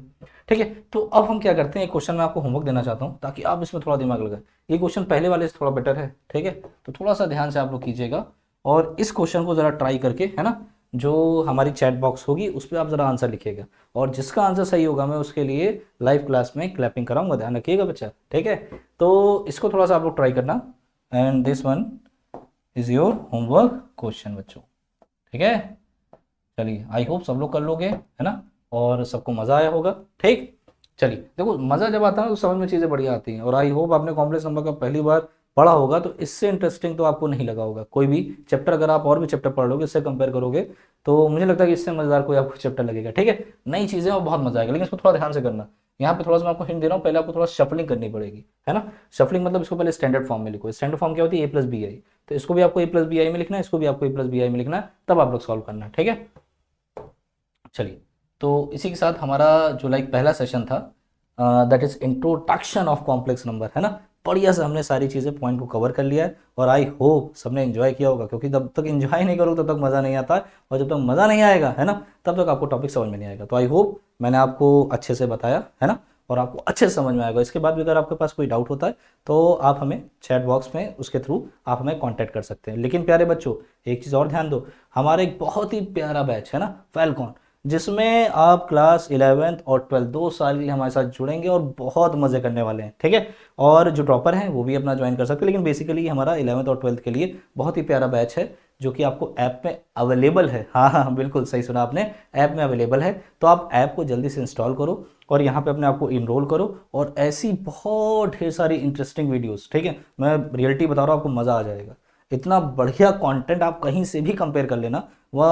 ठीक है, तो अब हम क्या करते हैं, एक क्वेश्चन मैं आपको होमवर्क देना चाहता हूँ ताकि आप इसमें थोड़ा दिमाग लगाए। ये क्वेश्चन पहले वाले से थोड़ा बेटर है। ठीक है, तो थोड़ा सा ध्यान से आप लोग कीजिएगा और इस क्वेश्चन को ज़रा ट्राई करके, है ना, जो हमारी चैट बॉक्स होगी उस पर आप ज़रा आंसर लिखिएगा, और जिसका आंसर सही होगा मैं उसके लिए लाइव क्लास में क्लैपिंग कराऊंगा, ध्यान रखिएगा बच्चा। ठीक है, तो इसको थोड़ा सा आप लोग ट्राई करना, and this one is your homework question बच्चों। ठीक है, चलिए आई होप सब लोग कर लोगे, है ना, और सबको मज़ा आया होगा। ठीक, चलिए देखो मज़ा जब आता है तो समझ में चीज़ें बढ़िया आती हैं, और आई होप आपने कॉम्प्लेक्स नंबर का पहली बार पढ़ा होगा तो इससे इंटरेस्टिंग तो आपको नहीं लगा होगा कोई भी चैप्टर। अगर आप और भी चैप्टर पढ़ लोगे, इससे कंपेयर करोगे, तो मुझे लगता है कि इससे मज़ेदार कोई आपको चैप्टर लगेगा। ठीक है, नई चीज़ें और बहुत मज़ा आएगा, लेकिन इसको थोड़ा ध्यान से करना। यहाँ पे थोड़ा सा मैं आपको हिंट दे रहा हूँ, पहले आपको थोड़ा शफलिंग करनी पड़ेगी, है ना। शफलिंग मतलब इसको पहले स्टैंडर्ड फॉर्म में लिखो। स्टैंडर्ड फॉर्म क्या होती है, a+bi, तो इसको भी आपको a+bi में लिखना है, इसको भी आपको a+bi में लिखना है, तब आप लोग सॉल्व करना है। ठीक है, चलिए तो इसी के साथ हमारा जो पहला सेशन था, that is introduction of complex number, है ना, बढ़िया से हमने सारी चीज़ें पॉइंट को कवर कर लिया है, और आई होप सबने एंजॉय किया होगा, क्योंकि जब तक एंजॉय नहीं करोगे तब तक मज़ा नहीं आता है, और जब तक मज़ा नहीं आएगा, है ना, तब तक आपको टॉपिक समझ में नहीं आएगा। तो आई होप मैंने आपको अच्छे से बताया, है ना, और आपको अच्छे से समझ में आएगा। इसके बाद भी अगर आपके पास कोई डाउट होता है तो आप हमें चैट बॉक्स में उसके थ्रू आप हमें कांटेक्ट कर सकते हैं। लेकिन प्यारे बच्चों, एक चीज़ और ध्यान दो, हमारा एक बहुत ही प्यारा बैच है ना फैलकॉन, जिसमें आप क्लास 11th और 12th 2 साल के लिए हमारे साथ जुड़ेंगे और बहुत मज़े करने वाले हैं, ठीक है। और जो ड्रॉपर हैं वो भी अपना ज्वाइन कर सकते हैं, लेकिन बेसिकली हमारा 11th और 12th के लिए बहुत ही प्यारा बैच है जो कि आपको ऐप में अवेलेबल है। हाँ हाँ बिल्कुल सही सुना आपने, ऐप में अवेलेबल है। तो आप ऐप को जल्दी से इंस्टॉल करो और यहाँ पे अपने आप को इनरोल करो, और ऐसी बहुत ढेर सारी इंटरेस्टिंग वीडियोस, ठीक है, मैं रियलिटी बता रहा हूँ, आपको मज़ा आ जाएगा। इतना बढ़िया कंटेंट आप कहीं से भी कंपेयर कर लेना, वह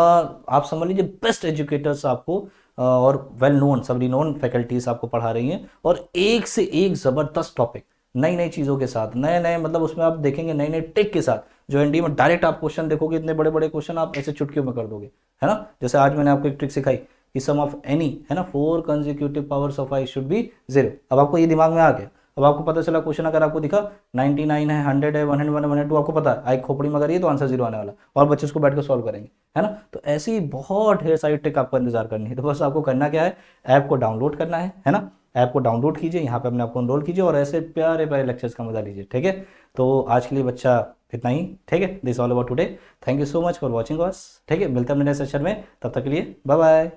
आप समझ लीजिए बेस्ट एजुकेटर्स आपको और वेल नोन सब रिनोन फैकल्टीज आपको पढ़ा रही हैं, और एक से एक ज़बरदस्त टॉपिक नई नई चीज़ों के साथ, नए नए मतलब उसमें आप देखेंगे नए नए टिक के साथ, जो एनडीए में डायरेक्ट आप क्वेश्चन देखोगे, इतने बड़े बड़े क्वेश्चन आप ऐसे चुटकियों में कर दोगे, है ना। जैसे आज मैंने आपको एक ट्रिक सिखाई कि सम ऑफ एनी, है ना, 4 consecutive powers of I should be 0। अब आपको ये दिमाग में आ गया। अब आपको पता चला क्वेश्चन अगर आपको दिखा 99 है, 100 है, 101 102, आपको पता है आई खोपड़ी में करिए तो आंसर 0 आने वाला, और बच्चे उसको बैठ कर सॉल्व करेंगे, है ना। तो ऐसी बहुत ढेर सारी ट्रिक आपको इंतजार करनी है। तो बस आपको करना क्या है, ऐप को डाउनलोड करना है ना। ऐप को डाउनलोड कीजिए, यहाँ पे अपने आप को एनरोल कीजिए और ऐसे प्यारे प्यारे लेक्चर्स का मजा लीजिए, ठीक है। तो आज के लिए बच्चा इतना ही, ठीक है। This all about today, thank you so much for watching us, ठीक है। मिलते हैं अपने नेक्स्ट सेशन में, तब तक के लिए बाय बाय।